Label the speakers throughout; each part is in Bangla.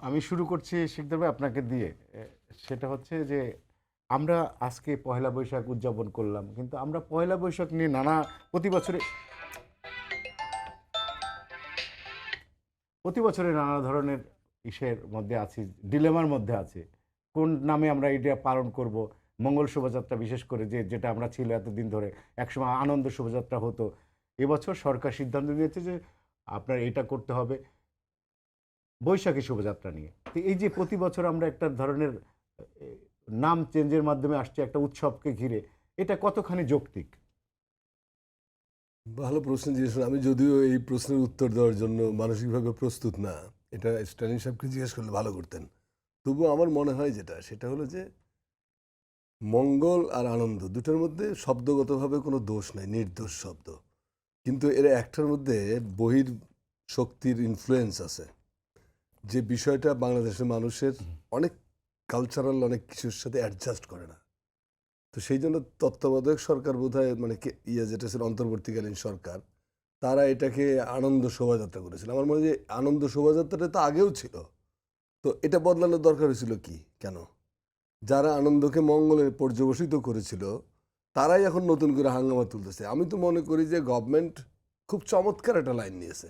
Speaker 1: আমি শুরু করছি শিকদার ভাই আপনাকে দিয়ে। সেটা হচ্ছে যে আমরা আজকে পহেলা বৈশাখ উদযাপন করলাম, কিন্তু আমরা পহেলা বৈশাখ নিয়ে প্রতি বছরে প্রতি বছরে নানা ধরনের ইসের মধ্যে আছি, ডিলেমার মধ্যে আছে। কোন নামে আমরা এটা পালন করব? মঙ্গল শোভাযাত্রা বিশেষ করে যেটা আমরা ছিল এতদিন ধরে, একসময় আনন্দ শোভাযাত্রা হতো। এবছর সরকার সিদ্ধান্ত নিয়েছে যে আপনার এটা করতে হবে বৈশাখী শোভাযাত্রা নিয়ে। তো এই যে প্রতি বছর আমরা একটা ধরনের এ, নাম চেঞ্জের মাধ্যমে আসছে একটা উৎসবকে ঘিরে, এটা কতখানি যৌক্তিক?
Speaker 2: ভালো প্রশ্ন জিজ্ঞেস। আমি যদিও এই প্রশ্নের উত্তর দেওয়ার জন্য মানসিকভাবে প্রস্তুত না, এটা স্ট্যালিন সাহেবকে জিজ্ঞেস করলে ভালো করতেন। তবুও আমার মনে হয় সেটা হলো যে মঙ্গল আর আনন্দ দুটোর মধ্যে শব্দগতভাবে কোনো দোষ নাই, নির্দোষ শব্দ। কিন্তু এর একটার মধ্যে বহির শক্তির ইনফ্লুয়েন্স আছে, যে বিষয়টা বাংলাদেশের মানুষের অনেক কালচারাল অনেক কিছুর সাথে অ্যাডজাস্ট করে না। তো সেই জন্য তত্ত্বাবধায়ক সরকার বোধহয় যেটা ছিল অন্তর্বর্তীকালীন সরকার, তারা এটাকে আনন্দ শোভাযাত্রা করেছিল। আমার মনে হয় যে আনন্দ শোভাযাত্রাটা তো আগেও ছিল, তো এটা বদলানোর দরকার হয়েছিল কি, কেন? যারা আনন্দকে মঙ্গলে পর্যবসিত করেছিল তারাই এখন নতুন করে হাঙ্গামা তুলতেছে। আমি তো মনে করি যে গভর্নমেন্ট খুব চমৎকার একটা লাইন নিয়েছে,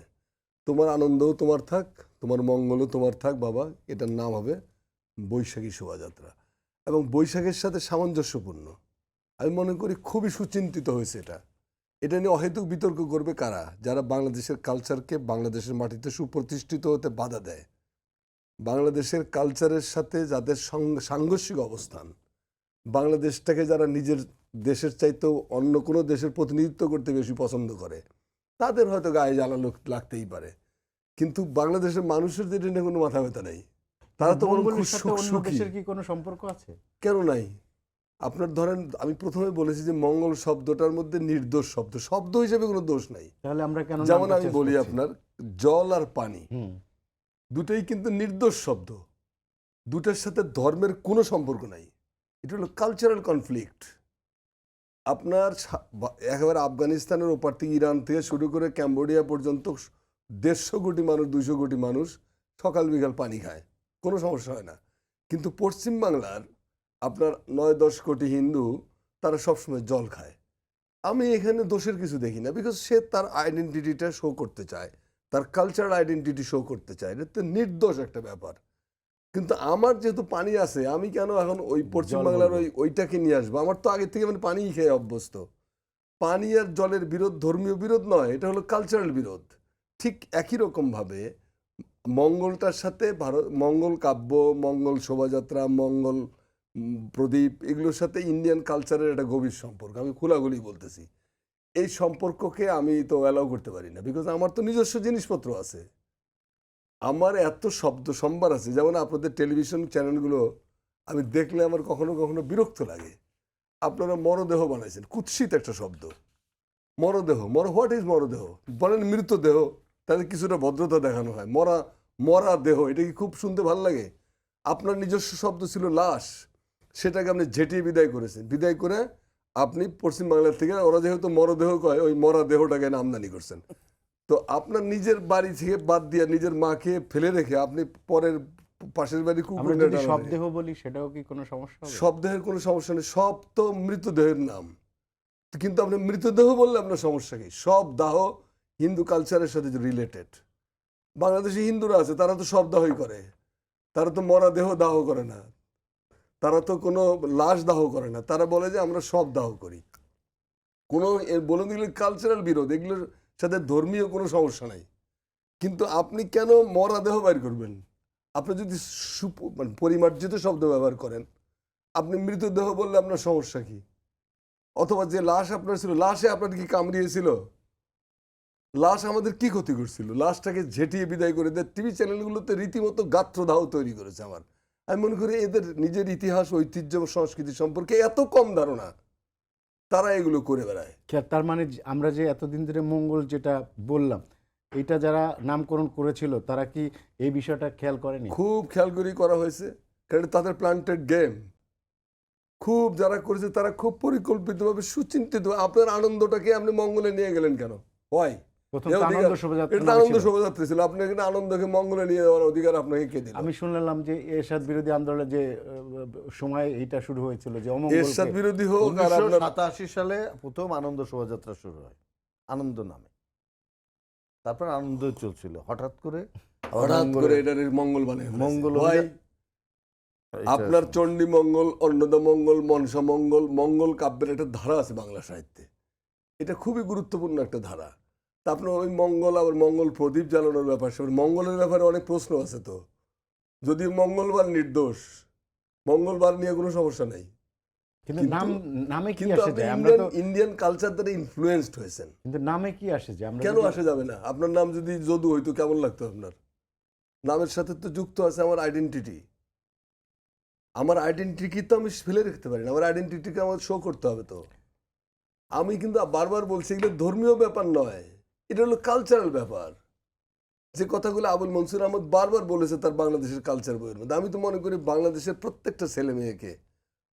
Speaker 2: তোমার আনন্দও তোমার থাক, তোমার মঙ্গলও তোমার থাক বাবা, এটার নাম হবে বৈশাখী শোভাযাত্রা। এবং বৈশাখের সাথে সামঞ্জস্যপূর্ণ, আমি মনে করি খুবই সুচিন্তিত হয়েছে এটা। এটা নিয়ে অহেতুক বিতর্ক করবে কারা? যারা বাংলাদেশের কালচারকে বাংলাদেশের মাটিতে সুপ্রতিষ্ঠিত হতে বাধা দেয়, বাংলাদেশের কালচারের সাথে যাদের সাংঘর্ষিক অবস্থান, বাংলাদেশটাকে যারা নিজের দেশের চাইতেও অন্য কোনো দেশের প্রতিনিধিত্ব করতে বেশি পছন্দ করে, তাদের হয়তো গায়ে জ্বালা লাগতেই পারে। কিন্তু বাংলাদেশের মানুষের যেটা নিয়ে কোনো মাথা ব্যথা নেই, তারা তো বরং খুব
Speaker 1: মঙ্গলের সাথে অন্য
Speaker 2: সুখী।
Speaker 1: দেশের কি কোনো সম্পর্ক আছে?
Speaker 2: কেন নাই? আপনার ধরেন, আমি প্রথমে বলেছি যে মঙ্গল শব্দটার মধ্যে নির্দোষ শব্দ, শব্দ হিসেবে কোনো দোষ নাই।
Speaker 1: তাহলে আমরা কেন
Speaker 2: যেমন
Speaker 1: নামটা
Speaker 2: আমি
Speaker 1: চেঞ্জ
Speaker 2: বলি
Speaker 1: করছি?
Speaker 2: আপনার জল আর পানি
Speaker 1: হুম।
Speaker 2: দুটোই কিন্তু নির্দোষ শব্দ, দুটার সাথে ধর্মের কোনো সম্পর্ক নাই। এটা হলো কালচারাল কনফ্লিক্ট। আপনার একেবারে আফগানিস্তানের ওপার থেকে ইরান থেকে শুরু করে ক্যাম্বোডিয়া পর্যন্ত 150 কোটি মানুষ, 200 কোটি মানুষ সকাল বিকাল পানি খায়, কোনো সমস্যা হয় না। কিন্তু পশ্চিম বাংলার আপনার 9-10 কোটি হিন্দু, তারা সবসময় জল খায়। আমি এখানে দোষের কিছু দেখি না, বিকজ সে তার আইডেন্টিটিটা শো করতে চায়, তার কালচারাল আইডেন্টিটি শো করতে চায়, এটা তো নির্দোষ একটা ব্যাপার। কিন্তু আমার যেহেতু পানি আছে, আমি কেন এখন ওই পশ্চিম
Speaker 1: জল
Speaker 2: বাংলার
Speaker 1: বলবো।
Speaker 2: ওইটাকে নিয়ে আসবো? আমার তো আগে থেকে পানিই খেয়ে অভ্যস্ত। পানি আর জলের বিরোধ ধর্মীয় বিরোধ নয়, এটা হলো কালচারাল বিরোধ। ঠিক একই রকমভাবে মঙ্গলটার সাথে মঙ্গল কাব্য, মঙ্গল শোভাযাত্রা, মঙ্গল প্রদীপ, এগুলোর সাথে ইন্ডিয়ান কালচারের একটা গভীর সম্পর্ক। আমি খোলাখুলি বলতেছি, এই সম্পর্ককে আমি তো অ্যালাউ করতে পারি না, বিকজ আমার তো নিজস্ব জিনিসপত্র আছে, আমার এত শব্দ সম্ভার আছে। যেমন আপনাদের টেলিভিশন চ্যানেলগুলো আমি দেখলে আমার কখনো কখনো বিরক্ত লাগে। আপনারা মরদেহ বানাইছেন, কুৎসিত একটা শব্দ। মরদেহ, হোয়াট ইজ মরদেহ? বলেন মৃতদেহ, তাহলে কিছুটা ভদ্রতা দেখানো হয়। মরা, মরা দেহ, এটা কি খুব শুনতে ভালো লাগে? আপনার নিজস্ব শব্দ ছিল লাশ, সেটাকে আপনি ঝেঁটিয়ে বিদায় করেছেন। বিদায় করে আপনি পশ্চিমবাংলার থেকে, ওরা যেহেতু মরদেহ কয়, ওই মরা দেহটাকে আমদানি করছেন। তো আপনার নিজের বাড়ি থেকে বাদ দিয়ে নিজের মাকে ফেলে রেখে আপনি পরের পাশের বাড়ি
Speaker 1: আমরা
Speaker 2: কুকুরটা
Speaker 1: যদি
Speaker 2: টানা রেখে।
Speaker 1: শবদেহ বলি সেটাও কি কোনো সমস্যা হবে?
Speaker 2: শবদেহের কোনো সমস্যা নেই, সব তো মৃতদেহের নাম। কিন্তু আপনি মৃতদেহ বললে আপনার সমস্যা কি? সব দাহ হিন্দু কালচারের সাথে রিলেটেড। বাংলাদেশে হিন্দুরা আছে, তারা তো সব দাহই করে, তারা তো মরা দেহ দাহ করে না, তারা তো কোনো লাশ দাহ করে না, তারা বলে যে আমরা সব দাহ করি। কোনো বলে দিলে কালচারাল বিরোধ, এগুলোর সাথে ধর্মীয় কোনো সমস্যা নাই। কিন্তু আপনি কেন মরা দেহ বাইর করবেন? আপনি যদি পরিমার্জিত শব্দ ব্যবহার করেন, আপনি মৃতদেহ বললে আপনার সমস্যা কি? অথবা যে লাশ আপনার ছিল, লাশে আপনার কি কামড়িয়েছিল? লাশ আমাদের কি ক্ষতি করছিল? লাশটাকে ঝেঁটিয়ে বিদায় করে দেয়। টিভি চ্যানেলগুলোতে রীতিমতো গাত্রদাহ তৈরি করেছে। আমি মনে করি এদের নিজের ইতিহাস, ঐতিহ্য ও সংস্কৃতি সম্পর্কে এত কম ধারণা, তারা এগুলো করে বেড়ায়।
Speaker 1: তার মানে আমরা যে এতদিন ধরে মঙ্গল যেটা বললাম, এটা যারা নামকরণ করেছিল তারা কি এই বিষয়টা খেয়াল করেনি?
Speaker 2: খুব খেয়াল করেই করা হয়েছে, কারণ তাদের প্ল্যান্টেড গেম। খুব যারা করেছে তারা খুব পরিকল্পিতভাবে, সুচিন্তিত। আপনার আনন্দটাকে আপনি মঙ্গলে নিয়ে গেলেন কেন? হয়
Speaker 1: প্রথম
Speaker 2: এ
Speaker 1: তো
Speaker 2: অধিকার-
Speaker 1: আনন্দ শোভাযাত্রা
Speaker 2: এটা তো
Speaker 1: নামে
Speaker 2: আনন্দ
Speaker 1: ছিল।
Speaker 2: শোভাযাত্রা ছিল। আপনি এখানে আনন্দকে মঙ্গলে নিয়ে যাওয়ার অধিকার আপনাকে কে দিল?
Speaker 1: আমি শুনলাম যে এরশাদ বিরোধী আন্দোলনের যে সময় এইটা শুরু হয়েছিল যে অমঙ্গলকে
Speaker 2: এরশাদ বিরোধী হোক আর আপনার
Speaker 3: 1987 সালে প্রথম আনন্দ শোভাযাত্রা শুরু হয় আনন্দ নামে, তারপর আনন্দ চলছিল, হঠাৎ করে আবার
Speaker 2: হঠাৎ
Speaker 3: মঙ্গলে-
Speaker 2: করে এটার মঙ্গল বানিয়ে ফেলেছে।
Speaker 3: মঙ্গল
Speaker 2: Why?
Speaker 3: অভিযান- এটা
Speaker 2: আপনার চণ্ডী মঙ্গল, অন্নদা মঙ্গল, মনসা মঙ্গল, মঙ্গল কাব্যের একটা ধারা আছে বাংলা সাহিত্যে। এটা খুবই গুরুত্বপূর্ণ একটা ধারা। তা আপনার ওই মঙ্গল আবার মঙ্গল প্রদীপ জ্বালানোর ব্যাপার, সেবার মঙ্গলের ব্যাপারে অনেক প্রশ্ন আছে। তো যদি মঙ্গলবার নির্দোষ, মঙ্গলবার নিয়ে কোনো সমস্যা নেই,
Speaker 1: কিন্তু নামে কি
Speaker 2: কিন্তু
Speaker 1: আসে
Speaker 2: আপনি
Speaker 1: যায়? আমরা তো
Speaker 2: ইন্ডিয়ান কালচার দ্বারা ইনফ্লুয়েন্সড হয়েছেন।
Speaker 1: কিন্তু নামে কি আসে যায়? আমরা
Speaker 2: কেন
Speaker 1: যদি-
Speaker 2: আসা যাবে না? আপনার নাম যদি যদু হইতো কেমন লাগতো আপনার? নামের সাথে তো যুক্ত আছে আমার আইডেন্টিটি। আমার আইডেন্টিটি তো আমি ফেলে রাখতে পারি না, আমার আইডেন্টিটিকে আমার শো করতে হবে। তো আমি কিন্তু বারবার বলছি এগুলো ধর্মীয় ব্যাপার নয়, এটা হলো কালচারাল ব্যাপার। যে কথাগুলো আবুল মনসুর আহমদ বারবার বলেছে তার বাংলাদেশের কালচার বইয়ের মধ্যে, আমি তো মনে করি বাংলাদেশের প্রত্যেকটা ছেলে মেয়েকে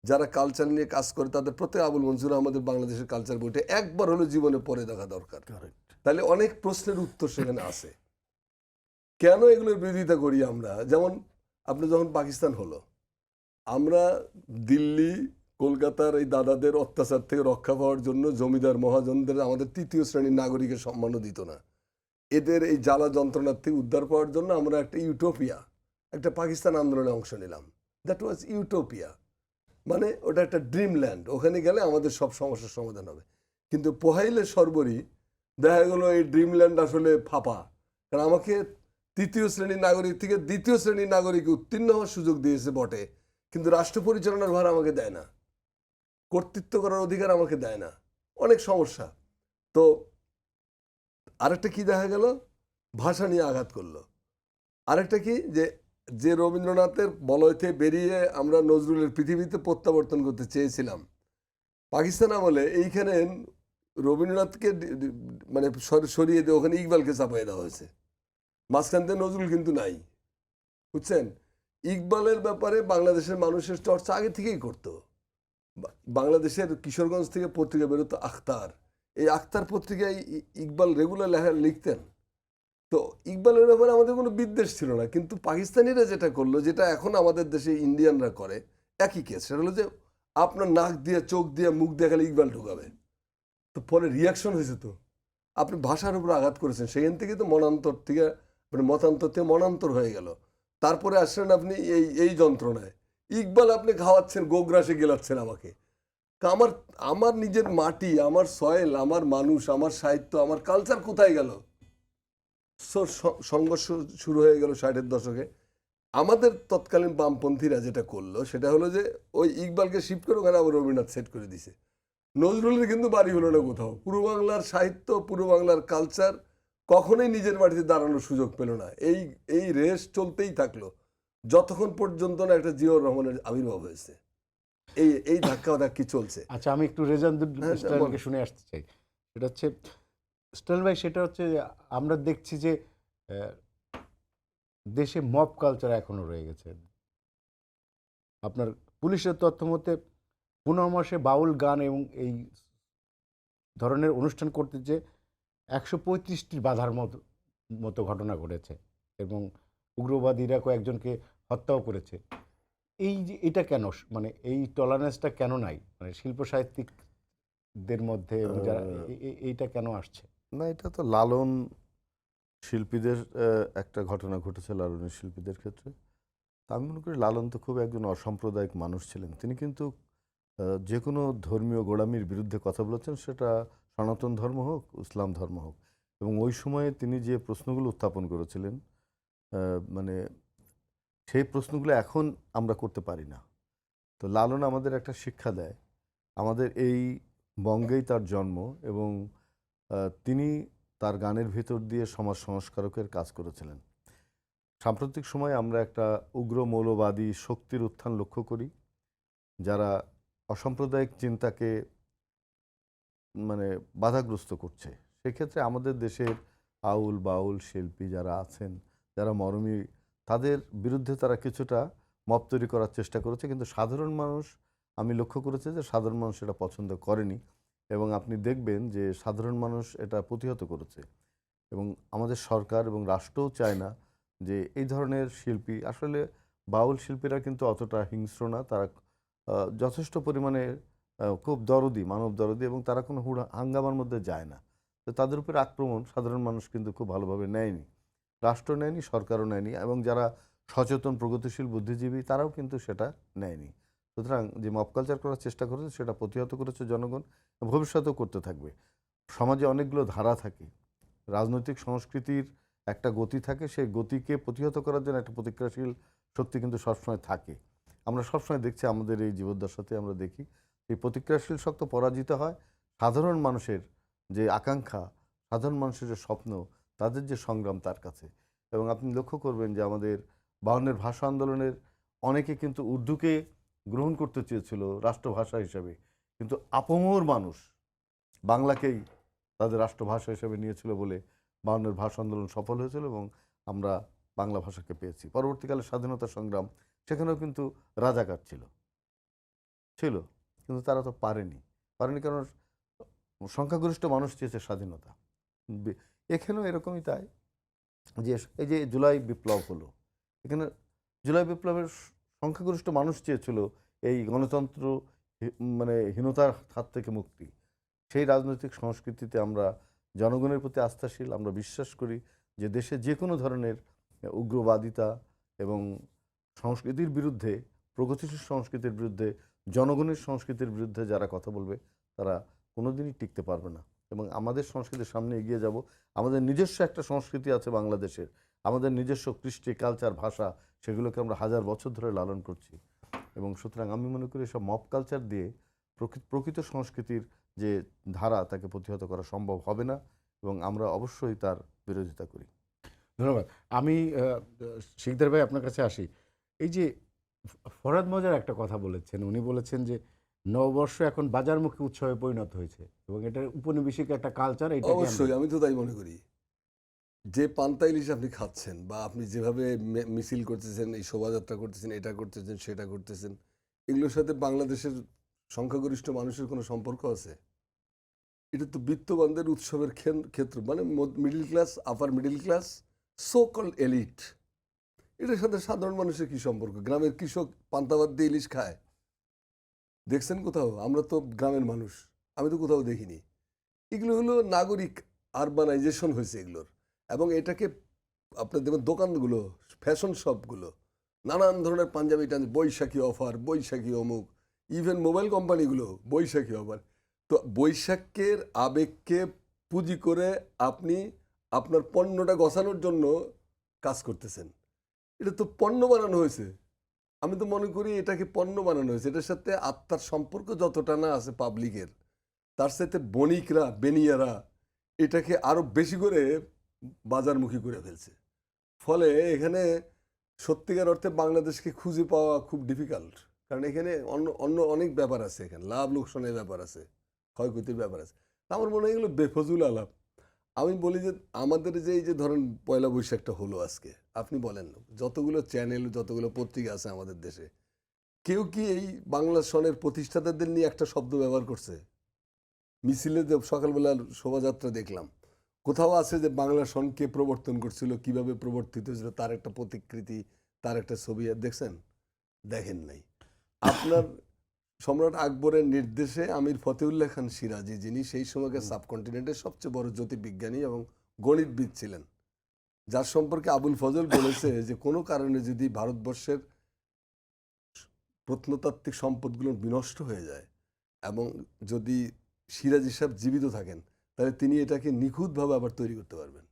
Speaker 2: যারা কালচার নিয়ে কাজ করে তাদের প্রত্যেক আবুল মনসুর আহমদের বাংলাদেশের কালচার বইটা একবার হলো জীবনে পড়ে দেখা দরকার। তাহলে অনেক প্রশ্নের উত্তর সেখানে আছে। কেন এগুলোর বিরোধিতা করি আমরা? যেমন আপনি যখন পাকিস্তান হলো, আমরা দিল্লি কলকাতার এই দাদাদের অত্যাচার থেকে রক্ষা পাওয়ার জন্য জমিদার মহাজনদের আমাদের তৃতীয় শ্রেণীর নাগরিকের সম্মানও দিত না। এদের এই জ্বালা যন্ত্রণার থেকে উদ্ধার পাওয়ার জন্য আমরা একটা ইউটোপিয়া, একটা পাকিস্তান আন্দোলনে অংশ নিলাম। দ্যাট ওয়াজ ইউটোপিয়া, মানে ওটা একটা ড্রিমল্যান্ড। ওখানে গেলে আমাদের সব সমস্যার সমাধান হবে। কিন্তু পোহাইলে সর্বরী দেখা গেল এই ড্রিমল্যান্ড আসলে ফাঁপা। কারণ আমাকে তৃতীয় শ্রেণীর নাগরিক থেকে দ্বিতীয় শ্রেণীর নাগরিক উত্তীর্ণ হওয়ার সুযোগ দিয়েছে বটে, কিন্তু রাষ্ট্র পরিচালনার ভার আমাকে দেয় না, কর্তৃত্ব করার অধিকার আমাকে দেয় না। অনেক সমস্যা। তো আরেকটা কি দেখা গেল, ভাষা নিয়ে আঘাত করলো। আরেকটা কি, যে রবীন্দ্রনাথের বলয় থেকে বেরিয়ে আমরা নজরুলের পৃথিবীতে প্রত্যাবর্তন করতে চেয়েছিলাম, পাকিস্তান আমলে এইখানে রবীন্দ্রনাথকে মানে সরিয়ে দিয়ে ওখানে ইকবালকে চাপাই দেওয়া হয়েছে। মাঝখান থেকে নজরুল কিন্তু নাই, বুঝছেন? ইকবালের ব্যাপারে বাংলাদেশের মানুষের চর্চা আগে থেকেই করতো। বাংলাদেশের কিশোরগঞ্জ থেকে পত্রিকা বেরোতো আখতার, এই আখতার পত্রিকায় ইকবাল রেগুলার লেখা লিখতেন। তো ইকবালের ব্যাপারে আমাদের কোনো বিদ্বেষ ছিল না, কিন্তু পাকিস্তানিরা যেটা করলো, যেটা এখন আমাদের দেশে ইন্ডিয়ানরা করে একই কেস, সেটা হলো যে আপনার নাক দিয়ে চোখ দিয়ে মুখ দিয়ে খালি ইকবাল ঢুকাবে। তো পরে রিয়াকশন হয়েছে। তো আপনি ভাষার উপর আঘাত করেছেন, সেখান থেকে তো মনান্তর থেকে মানে মতান্তর থেকে মনান্তর হয়ে গেল। তারপরে আসলেন আপনি এই যন্ত্রণায় ইকবাল আপনি খাওয়াচ্ছেন, গোগ্রাসে গেলাচ্ছেন আমাকে। আমার আমার নিজের মাটি, আমার সয়েল, আমার মানুষ, আমার সাহিত্য, আমার কালচার কোথায় গেল? সংঘর্ষ শুরু হয়ে গেল 60-এর দশকে। আমাদের তৎকালীন বামপন্থীরা যেটা করলো সেটা হলো যে ওই ইকবালকে শিফট করে ওখানে আবার রবীন্দ্রনাথ সেট করে দিছে। নজরুলের কিন্তু বাড়ি হলো না কোথাও। পূর্ব বাংলার সাহিত্য, পূর্ব বাংলার কালচার কখনোই নিজের মাটিতে দাঁড়ানোর সুযোগ পেল না। এই রেস চলতেই থাকলো যতক্ষণ পর্যন্ত না একটা জিয়াউর রহমানের আবির্ভাব হয়েছে। এই ধাক্কি চলছে।
Speaker 1: আচ্ছা, আমি একটু রেজান্দুল
Speaker 2: হ্যাঁ,
Speaker 1: স্টাইলকে শুনে আসতে চাই। সেটা হচ্ছে স্টাইল ভাই, সেটা হচ্ছে যে আমরা দেখছি যে দেশে মব কালচার এখনো রয়ে গেছে। আপনার পুলিশের তথ্য মতে 15 মাসে বাউল গান এবং এই ধরনের অনুষ্ঠান করতে যে 135টি বাধার মতো ঘটনা ঘটেছে এবং উগ্রবাদীরা কয়েকজনকে হত্যাও করেছে। এই যে এটা কেন, মানে এই টলারেন্সটা কেন নাই মানে শিল্প সাহিত্যিকদের মধ্যে এবং যারা এইটা কেন আসছে?
Speaker 3: না, এটা তো লালন শিল্পীদের একটা ঘটনা ঘটেছে লালনের শিল্পীদের ক্ষেত্রে। তা আমি মনে করি লালন তো খুব একজন অসাম্প্রদায়িক মানুষ ছিলেন। তিনি কিন্তু যে কোনো ধর্মীয় গোড়ামির বিরুদ্ধে কথা বলেছেন, সেটা সনাতন ধর্ম হোক, ইসলাম ধর্ম হোক। এবং ওই সময়ে তিনি যে প্রশ্নগুলো উত্থাপন করেছিলেন, মানে সেই প্রশ্নগুলো এখন আমরা করতে পারি না। তো লালন আমাদের একটা শিক্ষা দেয়। আমাদের এই বঙ্গেই তার জন্ম এবং তিনি তার গানের ভেতর দিয়ে সমাজ সংস্কারকের কাজ করেছিলেন। সাম্প্রতিক সময়ে আমরা একটা উগ্র মৌলবাদী শক্তির উত্থান লক্ষ্য করি, যারা অসাম্প্রদায়িক চিন্তাকে মানে বাধাগ্রস্ত করছে। সেক্ষেত্রে আমাদের দেশের আউল বাউল শিল্পী যারা আছেন, যারা মরমী, তাদের বিরুদ্ধে তারা কিছুটা মব তৈরি করার চেষ্টা করেছে, কিন্তু সাধারণ মানুষ, আমি লক্ষ্য করেছি যে সাধারণ মানুষ এটা পছন্দ করেনি এবং আপনি দেখবেন যে সাধারণ মানুষ এটা প্রতিহত করেছে। এবং আমাদের সরকার এবং রাষ্ট্রও চায় না যে এই ধরনের শিল্পী, আসলে বাউল শিল্পীরা কিন্তু অতটা হিংস্র না, তারা যথেষ্ট পরিমাণে খুব দরদি, মানব দরদি, এবং তারা কোনো হাঙ্গামার মধ্যে যায় না। তো তাদের উপরে আক্রমণ সাধারণ মানুষ কিন্তু খুব ভালোভাবে নেয়নি, রাষ্ট্র নেয়নি, সরকারও নেয়নি, এবং যারা সচেতন প্রগতিশীল বুদ্ধিজীবী তারাও কিন্তু সেটা নেয়নি। সুতরাং যে মব কালচার করার চেষ্টা করেছে সেটা প্রতিহত করেছে জনগণ, ভবিষ্যতেও করতে থাকবে। সমাজে অনেকগুলো ধারা থাকে, রাজনৈতিক সংস্কৃতির একটা গতি থাকে, সেই গতিকে প্রতিহত করার জন্য একটা প্রতিক্রিয়াশীল শক্তি কিন্তু সবসময় থাকে। আমরা সবসময় দেখছি আমাদের এই জীবদ্দশাতে আমরা দেখি এই প্রতিক্রিয়াশীল শক্তি পরাজিত হয় সাধারণ মানুষের যে আকাঙ্ক্ষা, সাধারণ মানুষের যে স্বপ্ন, তাদের যে সংগ্রাম তার কাছে। এবং আপনি লক্ষ্য করবেন যে আমাদের 52-এর ভাষা আন্দোলনের অনেকে কিন্তু উর্দুকে গ্রহণ করতে চেয়েছিল রাষ্ট্রভাষা হিসাবে, কিন্তু আপামর মানুষ বাংলাকেই তাদের রাষ্ট্রভাষা হিসেবে নিয়েছিল বলে 52-এর ভাষা আন্দোলন সফল হয়েছিল এবং আমরা বাংলা ভাষাকে পেয়েছি। পরবর্তীকালে স্বাধীনতা সংগ্রাম, সেখানেও কিন্তু রাজাকার ছিল ছিল কিন্তু তারা তো পারেনি কারণ সংখ্যাগরিষ্ঠ মানুষ চেয়েছে স্বাধীনতা। এখানেও এরকমই তাই, যে এই যে জুলাই বিপ্লব হলো, এখানে জুলাই বিপ্লবের সংখ্যাগরিষ্ঠ মানুষ চেয়েছিল এই গণতন্ত্র মানে হীনতার হাত থেকে মুক্তি। সেই রাজনৈতিক সংস্কৃতিতে আমরা জনগণের প্রতি আস্থাশীল, আমরা বিশ্বাস করি যে দেশে যে কোনো ধরনের উগ্রবাদিতা এবং সংস্কৃতির বিরুদ্ধে, প্রগতিশীল সংস্কৃতির বিরুদ্ধে, জনগণের সংস্কৃতির বিরুদ্ধে যারা কথা বলবে তারা কোনোদিনই টিকতে পারবে না। এবং আমাদের সংস্কৃতির সামনে এগিয়ে যাব। আমাদের নিজস্ব একটা সংস্কৃতি আছে বাংলাদেশের, আমাদের নিজস্ব কৃষ্টি, কালচার, ভাষা, সেগুলোকে আমরা হাজার বছর ধরে লালন করছি। এবং সুতরাং আমি মনে করি সব মব কালচার দিয়ে প্রকৃত সংস্কৃতির যে ধারা তাকে প্রতিহত করা সম্ভব হবে না, এবং আমরা অবশ্যই তার বিরোধিতা করি।
Speaker 1: ধন্যবাদ। আমি শিকদার ভাই আপনার কাছে আসি। এই যে ফরহাদ মজার একটা কথা বলেছেন, উনি বলেছেন যে নববর্ষ এখন বাজারমুখী উৎসবে পরিণত হয়েছে এবং এটার উপনিবেশিক একটা কালচার। এটা
Speaker 2: অবশ্যই আমি তো তাই মনে করি। যে পান্তা ইলিশ আপনি খাচ্ছেন বা আপনি যেভাবে মিছিল করতেছেন, এই শোভাযাত্রা করতেছেন, এটা করতেছেন, সেটা করতেছেন, এগুলোর সাথে বাংলাদেশের সংখ্যাগরিষ্ঠ মানুষের কোনো সম্পর্ক আছে? এটা তো বিত্তবানদের উৎসবের ক্ষেত্র, মানে মিডল ক্লাস, আপার middle class, so call elite. এটার সাথে সাধারণ মানুষের কি সম্পর্ক? গ্রামের কৃষক পান্তাবাদ দিয়ে ইলিশ খায়, দেখছেন কোথাও? আমরা তো গ্রামের মানুষ, আমি তো কোথাও দেখিনি। এগুলো হলো নাগরিক আরবানাইজেশন হয়েছে এগুলোর। এবং এটাকে আপনার দেখবেন দোকানগুলো, ফ্যাশন শপগুলো, নানান ধরনের পাঞ্জাবি বৈশাখী অফার, বৈশাখী অমুক, ইভেন মোবাইল কোম্পানিগুলো বৈশাখী অফার। তো বৈশাখের আবেগকে পুঁজি করে আপনি আপনার পণ্যটা গছানোর জন্য কাজ করতেছেন। এটা তো পণ্য বানানো হয়েছে। আমি তো মনে করি এটাকে পণ্য বানানো হয়েছে। এটার সাথে আত্মার সম্পর্ক যতটা না আছে পাবলিকের, তার সাথে বণিকরা, বেনিয়ারা এটাকে আরো বেশি করে বাজারমুখী করে ফেলছে। ফলে এখানে সত্যিকার অর্থে বাংলাদেশকে খুঁজে পাওয়া খুব ডিফিকাল্ট। কারণ এখানে অন্য অন্য অনেক ব্যাপার আছে, এখানে লাভ লোকসানের ব্যাপার আছে, ক্ষয়ক্ষতির ব্যাপার আছে। আমার মনে হয় এগুলো বেফজুল আলাপ। আমি বলি যে আমাদের যে এই যে ধরেন পয়লা বৈশাখটা হলো আজকে, আপনি বলেন যতগুলো চ্যানেল, যতগুলো পত্রিকা আছে আমাদের দেশে, কেউ কি এই বাংলা সনের প্রতিষ্ঠাতাদের নিয়ে একটা শব্দ ব্যবহার করছে? মিছিলে যে সকালবেলা শোভাযাত্রা দেখলাম, কোথাও আছে যে বাংলা সনকে প্রবর্তন করছিল, কিভাবে প্রবর্তিত হয়েছিল তার একটা প্রতিকৃতি, তার একটা ছবি দেখছেন? দেখেন নাই। আপনার সম্রাট আকবরের নির্দেশে আমির ফতেউল্লাহ খান সিরাজি, যিনি সেই সময়কার সাবকন্টিনেন্টের সবচেয়ে বড় জ্যোতির্বিজ্ঞানী এবং গণিতবিদ ছিলেন, যার সম্পর্কে আবুল ফজল বলেছে যে কোনো কারণে যদি ভারতবর্ষের প্রত্নতাত্ত্বিক সম্পদগুলো বিনষ্ট হয়ে যায় এবং যদি সিরাজি সাহেব জীবিত থাকেন, তাহলে তিনি এটাকে নিখুঁতভাবে আবার তৈরি করতে পারবেন।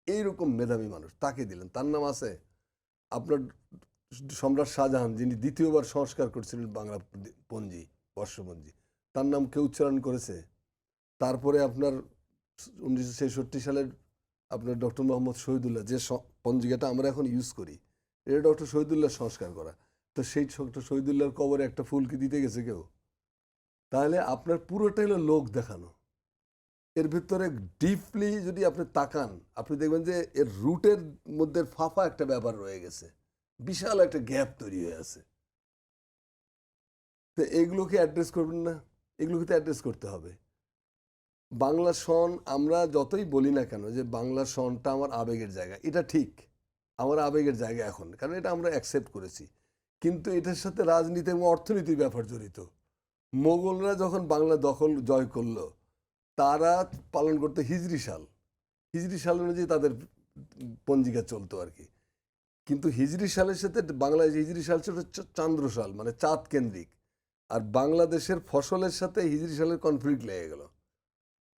Speaker 2: এইরকম মেধাবী মানুষ তাকে দিলেন। তার নাম আছে আপনার সম্রাট শাহজাহান, যিনি দ্বিতীয়বার সংস্কার করছিলেন বাংলা পঞ্জি, বর্ষপঞ্জি, তার নাম কেউ উচ্চারণ করেছে? তারপরে আপনার 1966 সালের আপনার ডক্টর মোহাম্মদ শহীদুল্লাহ, যে পঞ্জিকাটা আমরা এখন ইউজ করি, এটা ডক্টর শহীদুল্লাহ সংস্কার করা। তো সেই ডক্টর শহীদুল্লাহর কবরে একটা ফুল কি দিতে গেছে কেউ? তাহলে আপনার পুরোটাই হলো লোক দেখানো। এর ভিতরে ডিপলি যদি আপনি তাকান, আপনি দেখবেন যে এর রুটের মধ্যে ফাঁপা একটা ব্যাপার রয়ে গেছে, বিশাল একটা গ্যাপ তৈরি হয়ে আছে। তো এগুলোকে অ্যাড্রেস করবেন না? এগুলোকে তো অ্যাড্রেস করতে হবে। বাংলা সন আমরা যতই বলি না কেন যে বাংলা সনটা আমার আবেগের জায়গা, এটা ঠিক, আমার আবেগের জায়গা এখন, কারণ এটা আমরা অ্যাকসেপ্ট করেছি। কিন্তু এটার সাথে রাজনীতি এবং অর্থনীতির ব্যাপার জড়িত। মোগলরা যখন বাংলা দখল জয় করলো, তারা পালন করতো হিজরি সাল, হিজরি সাল অনুযায়ী তাদের পঞ্জিকা চলতো আর কি। কিন্তু হিজরি সালের সাথে বাংলা হিজরি সাল ছিল চান্দ্র সাল, মানে চাঁদ কেন্দ্রিক। আর বাংলাদেশের ফসলের সাথে হিজরি সালের কনফ্লিক্ট লেগে গেল,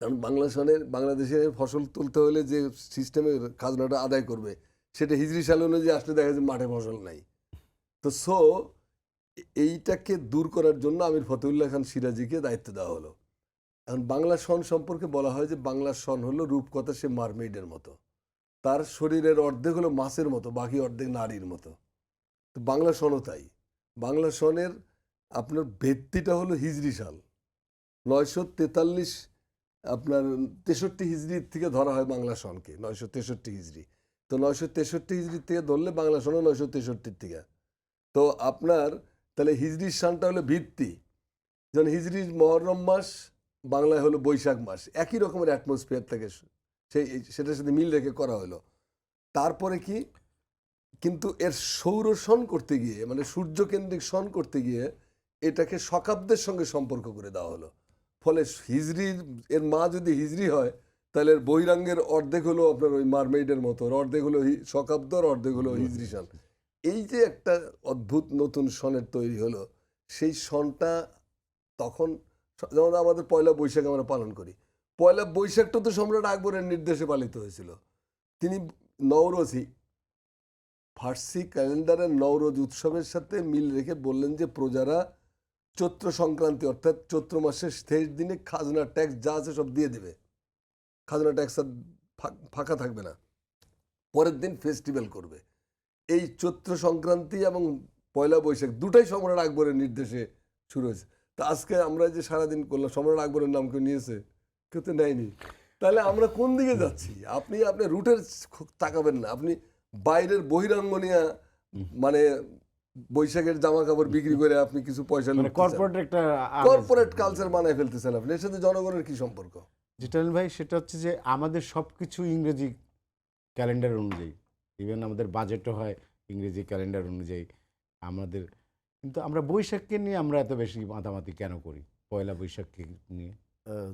Speaker 2: কারণ বাংলাদেশের ফসল তুলতে হলে যে সিস্টেমে খাজনাটা আদায় করবে সেটা হিজরি সাল অনুযায়ী আসলে দেখা যায় মাঠে ফসল নাই। তো এইটাকে দূর করার জন্য আমির ফতেউল্লাহ খান সিরাজিকে দায়িত্ব দেওয়া হলো। এখন বাংলা সন সম্পর্কে বলা হয় যে বাংলা সন হলো রূপকথা, সে মারমেইডের মতো, তার শরীরের অর্ধেক হলো মাছের মতো, বাকি অর্ধেক নারীর মতো। তো বাংলা সনও তাই। বাংলা সনের আপনার ভিত্তিটা হলো হিজরি সাল 943, আপনার 63 হিজড়ির থেকে ধরা হয় বাংলা সনকে, 963 হিজড়ি। তো 963 হিজড়ির থেকে ধরলে বাংলা সনও 963 থেকে। তো আপনার তাহলে হিজড়ির সালটা হলো ভিত্তি, যেমন হিজড়ির মহরম মাস, বাংলায় হলো বৈশাখ মাস, একই রকমের অ্যাটমসফিয়ার থাকে, সেটার সাথে মিল রেখে করা হলো। তারপরে কি, কিন্তু এর সৌর সন করতে গিয়ে, মানে সূর্যকেন্দ্রিক সন করতে গিয়ে এটাকে শকাব্দের সঙ্গে সম্পর্ক করে দেওয়া হলো। ফলে হিজড়ির এর মা যদি হিজড়ি হয়, তাহলে এর বহিরাঙ্গের অর্ধেক হলো আপনার ওই মারমেইডের মতো, অর্ধেক হলো শকাব্দ, অর্ধেক হলো হিজড়ি সাল। এই যে একটা অদ্ভুত নতুন সনের তৈরি হলো, সেই সনটা তখন, যেমন আমাদের পয়লা বৈশাখ আমরা পালন করি, পয়লা বৈশাখটা তো সম্রাট আকবরের নির্দেশে পালিত হয়েছিল। তিনি নওরোজই ফার্সি ক্যালেন্ডারের নওরোজ উৎসবের সাথে মিল রেখে বললেন যে প্রজারা চৈত্র সংক্রান্তি অর্থাৎ চৈত্র মাসের শেষ দিনে খাজনা ট্যাক্স যা আছে সব দিয়ে দেবে, খাজনা ট্যাক্স আর ফাঁকা থাকবে না, পরের দিন ফেস্টিভ্যাল করবে। এই চৈত্র সংক্রান্তি এবং পয়লা বৈশাখ দুটাই সম্রাট আকবরের নির্দেশে শুরু হয়েছে। তা আজকে আমরা যে সারাদিন করলাম, সম্রাট আকবরের নাম কেউ নিয়েছে? কেউ তো নেয়নি। তাহলে আমরা কোন দিকে যাচ্ছি? আপনি আপনার রুটের তাকাবেন না, আপনি বাইরের বহিরাঙ্গ নিয়ে মানে বৈশাখের জামা কাপড় বিক্রি করে আপনি কিছু পয়সা
Speaker 1: কর্পোরেট একটা
Speaker 2: কর্পোরেট কালচার বানায় ফেলতেছেন আপনি। এর সাথে জনগণের কি সম্পর্ক?
Speaker 1: জিটাল ভাই, সেটা হচ্ছে যে আমাদের সব কিছু ইংরেজি ক্যালেন্ডার অনুযায়ী, ইভেন আমাদের বাজেটও হয় ইংরেজি ক্যালেন্ডার অনুযায়ী আমাদের। কিন্তু আমরা বৈশাখকে নিয়ে আমরা এত বেশি মাতামাতি কেন করি, পয়লা বৈশাখকে নিয়ে?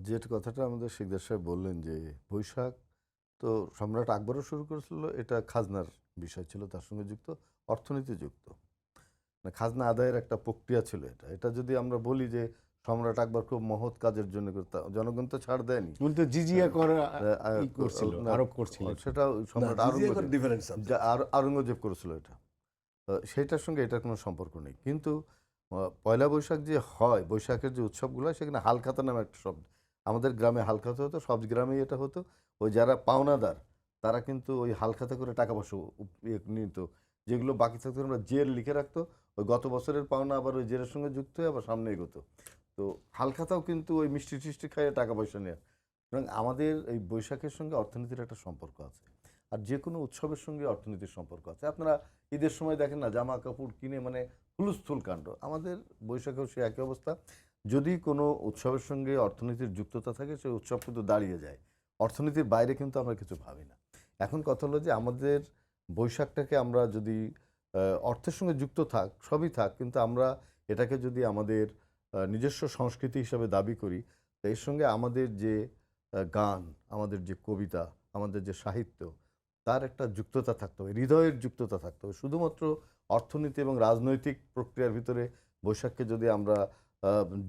Speaker 3: যে কথাটা আমাদের শিকদার সাহেব বললেন যে বৈশাখ তো সম্রাট আকবরও শুরু করেছিল, এটা খাজনার বিষয় ছিল, তার সঙ্গে যুক্ত অর্থনীতি যুক্ত, মানে খাজনা আদায়ের একটা প্রক্রিয়া ছিল এটা। এটা যদি আমরা বলি যে সম্রাট আকবর খুব মহৎ কাজের জন্য জনগণ তো ছাড় দেয়নি,
Speaker 1: কিন্তু জিজিয়া করছিল, আরোপ করছিল,
Speaker 3: সেটা সম্রাট আওরঙ্গজেব করেছিল এটা, সেটার সঙ্গে এটার কোনো সম্পর্ক নেই। কিন্তু পয়লা বৈশাখ যে হয়, বৈশাখের যে উৎসবগুলো হয়, সেখানে হালখাতা নামে একটা শব্দ, আমাদের গ্রামে হালখাতা হতো, সব গ্রামেই এটা হতো। ওই যারা পাওনাদার তারা কিন্তু ওই হালখাতা করে টাকা পয়সা নিত, যেগুলো বাকি থাকতো আমরা জের লিখে রাখতো, ওই গত বছরের পাওনা আবার ওই জেরের সঙ্গে যুক্ত হয়ে আবার সামনে এগোতো। তো হালখাতাও কিন্তু ওই মিষ্টি টিষ্টি খাইয়ে টাকা পয়সা নেয়। সুতরাং আমাদের এই বৈশাখের সঙ্গে অর্থনীতির একটা সম্পর্ক আছে, আর যে কোনো উৎসবের সঙ্গে অর্থনীতির সম্পর্ক আছে। আপনারা ঈদের সময় দেখেন না, জামা কাপড় কিনে মানে হুলস্থুল কাণ্ড, আমাদের বৈশাখেও সে একই অবস্থা। যদি কোনো উৎসবের সঙ্গে অর্থনীতির যুক্ততা থাকে, সেই উৎসব কিন্তু দাঁড়িয়ে যায়, অর্থনীতির বাইরে কিন্তু আমরা কিছু ভাবি না। এখন কথা হলো যে আমাদের বৈশাখটাকে আমরা যদি অর্থের সঙ্গে যুক্ত থাক, সবই থাক, কিন্তু আমরা এটাকে যদি আমাদের নিজস্ব সংস্কৃতি হিসাবে দাবি করি, তো এর সঙ্গে আমাদের যে গান, আমাদের যে কবিতা, আমাদের যে সাহিত্য, তার একটা যুক্ততা থাকতে হবে, হৃদয়ের যুক্ততা থাকতে হবে। শুধুমাত্র অর্থনীতি এবং রাজনৈতিক প্রক্রিয়ার ভিতরে বৈশাখকে যদি আমরা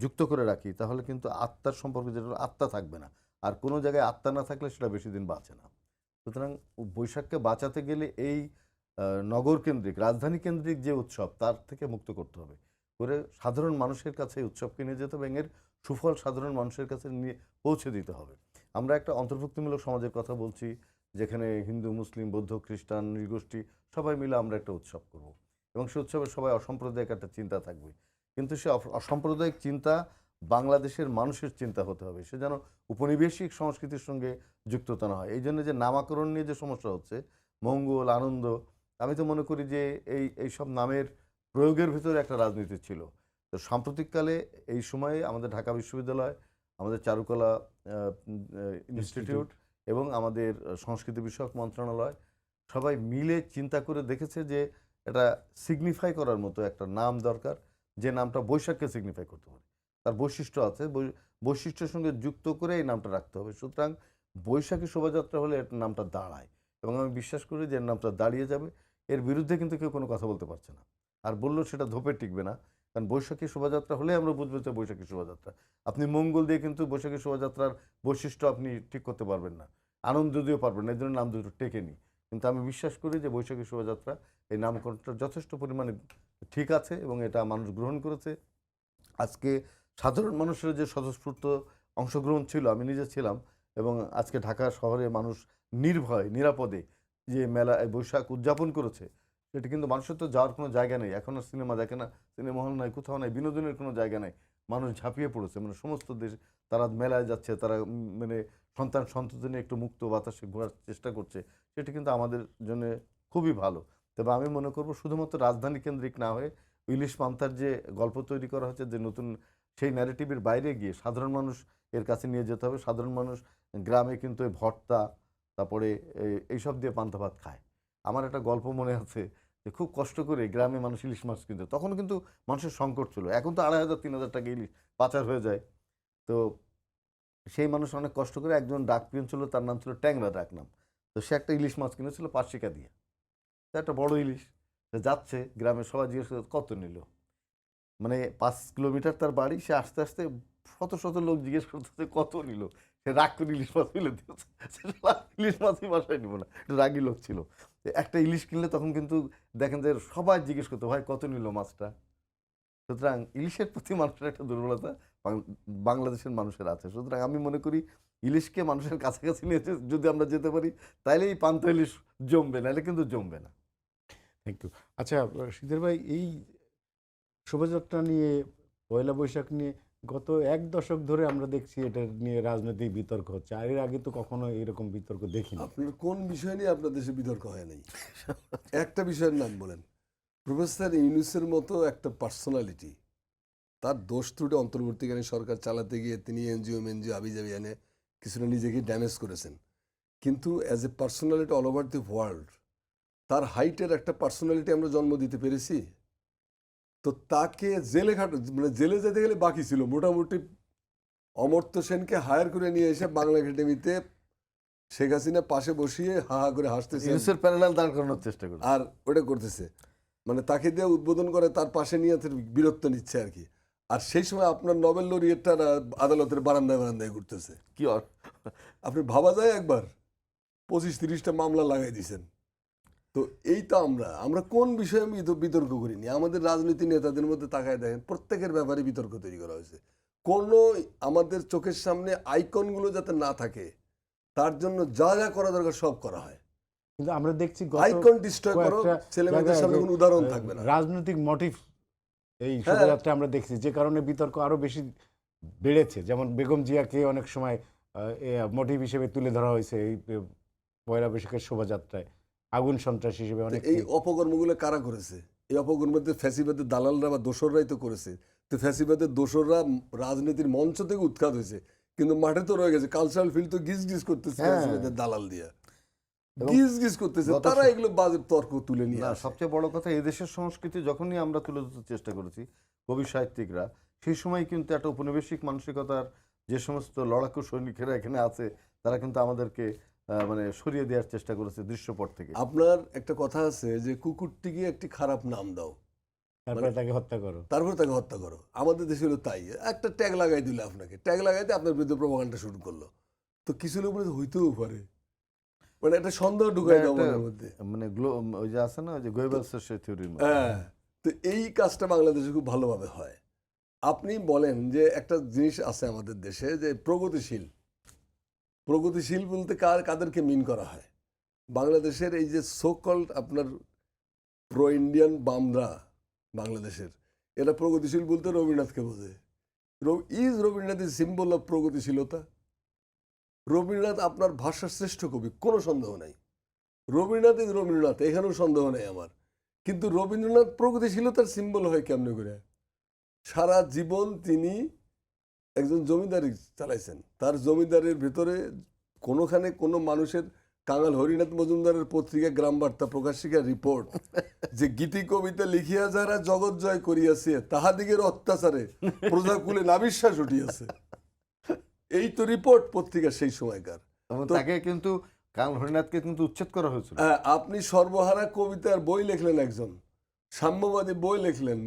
Speaker 3: যুক্ত করে রাখি, তাহলে কিন্তু আত্মার সম্পর্কে, যেটা আত্মা থাকবে না। আর কোনো জায়গায় আত্মা না থাকলে সেটা বেশি দিন বাঁচে না। সুতরাং বৈশাখকে বাঁচাতে গেলে এই নগর কেন্দ্রিক, রাজধানী কেন্দ্রিক যে উৎসব, তার থেকে মুক্ত করতে হবে, করে সাধারণ মানুষের কাছে এই উৎসবকে নিয়ে যেতে হবে, এর সুফল সাধারণ মানুষের কাছে নিয়ে পৌঁছে দিতে হবে। আমরা একটা অন্তর্ভুক্তিমূলক সমাজের কথা বলছি, যেখানে হিন্দু, মুসলিম, বৌদ্ধ, খ্রিস্টান, নৃগোষ্ঠী সবাই মিলে আমরা একটা উৎসব করব, এবং সে উৎসবে সবাই অসাম্প্রদায়িক একটা চিন্তা থাকবে। কিন্তু সে অসাম্প্রদায়িক চিন্তা বাংলাদেশের মানুষের চিন্তা হতে হবে, সে যেন উপনিবেশিক সংস্কৃতির সঙ্গে যুক্ততা না হয়। এই জন্য যে নামাকরণ নিয়ে যে সমস্যা হচ্ছে, মঙ্গল, আনন্দ, আমি তো মনে করি যে এই সব নামের প্রয়োগের ভিতরে একটা রাজনীতি ছিল। তো সাম্প্রতিককালে এই সময়ে আমাদের ঢাকা বিশ্ববিদ্যালয় আমাদের চারুকলা ইনস্টিটিউট এবং আমাদের সংস্কৃতি বিষয়ক মন্ত্রণালয় সবাই মিলে চিন্তা করে দেখেছে যে এটা সিগনিফাই করার মতো একটা নাম দরকার, যে নামটা বৈশাখকে সিগনিফাই করতে পারে। তার বৈশিষ্ট্য আছে, বৈশিষ্ট্যের সঙ্গে যুক্ত করে এই নামটা রাখতে হবে। সুতরাং বৈশাখী শোভাযাত্রা হলে এর নামটা দাঁড়ায় এবং আমি বিশ্বাস করি যে এর নামটা দাঁড়িয়ে যাবে। এর বিরুদ্ধে কিন্তু কেউ কোনো কথা বলতে পারছে না, আর বললেও সেটা ধোপে টিকবে না। কারণ বৈশাখী শোভাযাত্রা হলে আমরা বুঝবো যে বৈশাখী শোভাযাত্রা। আপনি মঙ্গল দিয়ে কিন্তু বৈশাখী শোভাযাত্রার বৈশিষ্ট্য আপনি ঠিক করতে পারবেন না, আনন্দ দিয়েও পারবেন না, এই জন্য নাম দুটো টেকেনি। কিন্তু আমি বিশ্বাস করি যে বৈশাখী শোভাযাত্রা এই নামকরণটা যথেষ্ট পরিমাণে ঠিক আছে এবং এটা মানুষ গ্রহণ করেছে। আজকে সাধারণ মানুষের যে স্বতঃস্ফূর্ত অংশগ্রহণ ছিল, আমি নিজে ছিলাম, এবং আজকে ঢাকা শহরে মানুষ নির্ভয় নিরাপদে যে মেলা বৈশাখ উদযাপন করেছে, সেটা কিন্তু মানুষের তো যাওয়ার কোনো জায়গা নেই, এখন আর সিনেমা দেখে না, সিনেমা হল নাই, কোথাও নাই, বিনোদনের কোনো জায়গা নেই। মানুষ ঝাঁপিয়ে পড়েছে, মানে সমস্ত দেশ তারা মেলায় যাচ্ছে, তারা মানে সন্তান সন্ততি নিয়ে একটু মুক্ত বাতাসে ঘোরার চেষ্টা করছে। সেটা কিন্তু আমাদের জন্য খুবই ভালো। তবে আমি মনে করব শুধুমাত্র রাজধানী কেন্দ্রিক না হয়ে ইলিশ পান্তার যে গল্প তৈরি করা হচ্ছে, যে নতুন সেই ন্যারেটিভের বাইরে গিয়ে সাধারণ মানুষ এর কাছে নিয়ে যেতে হবে। সাধারণ মানুষ গ্রামে কিন্তু এই ভর্তা, তারপরে এইসব দিয়ে পান্তা ভাত খায়। আমার একটা গল্প মনে আছে যে খুব কষ্ট করে গ্রামে মানুষ ইলিশ মাছ কিনতো, তখন কিন্তু মানুষের সংকট ছিল। এখন তো 2,500-3,000 টাকা ইলিশ পাচার হয়ে যায়। তো সেই মানুষ অনেক কষ্ট করে, একজন ডাক পিয়ন ছিল, তার নাম ছিল ট্যাংরা ডাক নাম। তো সে একটা ইলিশ মাছ কিনেছিল 5 টাকা দিয়ে, তো একটা বড় ইলিশ। সে যাচ্ছে, গ্রামের সবাই জিজ্ঞেস করে কত নিল, মানে 5 কিলোমিটার তার বাড়ি, সে আস্তে আস্তে শত শত লোক জিজ্ঞেস করতেছে কত নিল, সে রাগ করে ইলিশ মাছ ফেলে দিয়েছে। সে ইলিশ মাছই বাসায় নিব না, একটা রাগী লোক ছিল। তো একটা ইলিশ কিনলে তখন কিন্তু দেখেন যে সবাই জিজ্ঞেস করতো ভাই কত নিল মাছটা। সুতরাং ইলিশের প্রতি মানুষের একটা দুর্বলতা বাংলাদেশের মানুষের আছে। সুতরাং আমি মনে করি ইলিশকে মানুষের কাছাকাছি নিয়ে যদি আমরা যেতে পারি, তাইলে এই পান্তা ইলিশ জমবে, নাহলে কিন্তু জমবে না।
Speaker 1: Thank you. আচ্ছা শ্রীধর ভাই, এই শোভাযাত্রা নিয়ে, পয়লা বৈশাখ নিয়ে গত 1 দশক ধরে আমরা দেখছি এটা নিয়ে রাজনৈতিক বিতর্ক হচ্ছে, আর এর আগে তো কখনো এরকম বিতর্ক দেখিনি।
Speaker 2: আপনার কোন বিষয় নিয়ে আপনার দেশে বিতর্ক হয় নাই? একটা বিষয়ের নাম বলেন। প্রফেসর ইউনূসের মতো একটা পার্সোনালিটি, তার দোষ ত্রুটি অন্তর্বর্তীকালীন সরকার চালাতে গিয়ে তিনি এনজিও আবিজাবি এনে কিছুটা নিজেকে ড্যামেজ করেছেন, কিন্তু as a personality all over the world তার হাইটের একটা পার্সোনালিটি আমরা জন্ম দিতে পেরেছি। তো তাকে জেলে মানে জেলে যেতে গেলে বাকি ছিল মোটামুটি অমর্ত্য সেনকে হায়ার করে নিয়ে এসে বাংলা একাডেমিতে শেখ হাসিনা পাশে বসিয়ে হা হা করে হাসতেছে,
Speaker 3: ইউনুসের প্যারালাল দাঁড় করানোর চেষ্টা করি।
Speaker 2: আর ওটা করতেছে, মানে তাকে দিয়ে উদ্বোধন করে তার পাশে নিয়ে বীরত্ব নিচ্ছে আর কি। আর সেই সময় আপনার নোবেল লরিয়েটরা আদালতের বারান্দায় বারান্দায় ঘুরতেছে।
Speaker 3: কি
Speaker 2: আপনি ভাবা যায় একবার 25-30টা মামলা লাগাই দিয়েছেন। তো এই তো আমরা কোন বিষয়ে বিতর্ক করিনি? আমাদের রাজনীতি নেতাদের মধ্যে তাকায় দেখেন, প্রত্যেকের ব্যাপারে বিতর্ক তৈরি করা হয়েছে। কোনো আমাদের চোখের সামনে আইকনগুলো যাতে না থাকে তার জন্য যা যা করা দরকার সব করা হয়।
Speaker 1: কিন্তু আমরা দেখছি
Speaker 2: আইকন ডিস্ট্রয় করো, ছেলেমেয়েদের সামনে কোনো উদাহরণ থাকবে না।
Speaker 1: রাজনৈতিক মোটিভ এই শোভাযাত্রা আমরা দেখছি, যে কারণে বিতর্ক আরো বেশি বেড়েছে। যেমন বেগম জিয়াকে অনেক সময় মোটিভ হিসেবে তুলে ধরা হয়েছে এই পয়লা বৈশাখের শোভাযাত্রায়, আগুন সন্ত্রাস হিসেবে অনেক।
Speaker 2: এই অপকর্মগুলো কারা করেছে? এই অপকর্মের ফ্যাসিবাদের দালালরা বা দোসররাই তো করেছে। তো ফ্যাসিবাদের দোসররা রাজনীতির মঞ্চ থেকে উৎখাত হয়েছে, কিন্তু মাঠে তো রয়ে গেছে। কালচারাল ফিল্ড তো গিজ গিজ করতেছে ফ্যাসিবাদের দালাল দিয়া, গিজ গিজ করতেছে। তারা এগুলো বাজে তর্ক তুলে নিয়ে আসে।
Speaker 3: সবচেয়ে বড় কথা, এই দেশের সংস্কৃতি যখনই আমরা তুলে ধরতে চেষ্টা করেছি, কবি সাহিত্যিকরা, সেই সময় কিন্তু একটা উপনিবেশিক মানসিকতার যে সমস্ত লড়াকু সৈনিকেরা এখানে আছে, তারা কিন্তু আমাদেরকে মানে সরিয়ে দেওয়ার চেষ্টা করেছে দৃশ্যপট থেকে।
Speaker 2: আপনার একটা কথা আছে যে কুকুরটিকে একটি খারাপ নাম দাও,
Speaker 1: তারপরে তাকে হত্যা করো,
Speaker 2: তারপর তাকে হত্যা করো। আমাদের দেশে হলো তাই, একটা ট্যাগ লাগাই দিল আপনাকে, ট্যাগ লাগাইতে আপনার বিরুদ্ধে প্রোপাগান্ডা শুরু করলো। তো কিছু লোক হইতেও পারে, মানে একটা সন্দেহ ঢুকাই দাও মনের মধ্যে,
Speaker 3: মানে ওই যে আছে না, ওই যে গোয়েবলসের সেই থিওরির মতো।
Speaker 2: হ্যাঁ। তো এই কাজটা বাংলাদেশে খুব ভালোভাবে হয়। আপনি বলেন যে একটা জিনিস আছে আমাদের দেশে যে প্রগতিশীল, প্রগতিশীল বলতে কাদেরকে মিন করা হয়? বাংলাদেশের এই যে সোকল্ড আপনার প্রো ইন্ডিয়ান বামরা বাংলাদেশের, এরা প্রগতিশীল বলতে রবীন্দ্রনাথকে বোঝে। রবীন্দ্রনাথ ইজ সিম্বল অফ প্রগতিশীলতা। রবীন্দ্রনাথ আপনার ভাষার শ্রেষ্ঠ কবি, কোনো সন্দেহ নাই। রবীন্দ্রনাথ ইজ রবীন্দ্রনাথ, এখানেও সন্দেহ নেই আমার। কিন্তু রবীন্দ্রনাথ প্রগতিশীলতার সিম্বল হয় কেমনে করে? সারা জীবন তিনি একজন জমিদারি চালাইছেন, তার জমিদারের ভেতরে কোনোখানে কোনো মানুষের, কাঙাল হরিনাথ মজুমদারের পত্রিকা গ্রাম বার্তা প্রকাশিকা রিপোর্ট যে গীতি কবিতা লিখিয়া যারা জগৎ জয় করিয়াছে তাহাদিগের অত্যাচারে প্রজাকুলে নাবিশ্বাস উঠিয়াছে। এই তো রিপোর্ট পত্রিকা সেই সময়কার।
Speaker 3: এবং
Speaker 2: তো-
Speaker 3: তাকে কিন্তু কাল হরিনাথকে কিন্তু উচ্ছেদ করা হয়েছিল।
Speaker 2: আপনি সর্বহারা কবিতার বই লিখলেন, একজন সাম্যবাদী বই লিখলেন,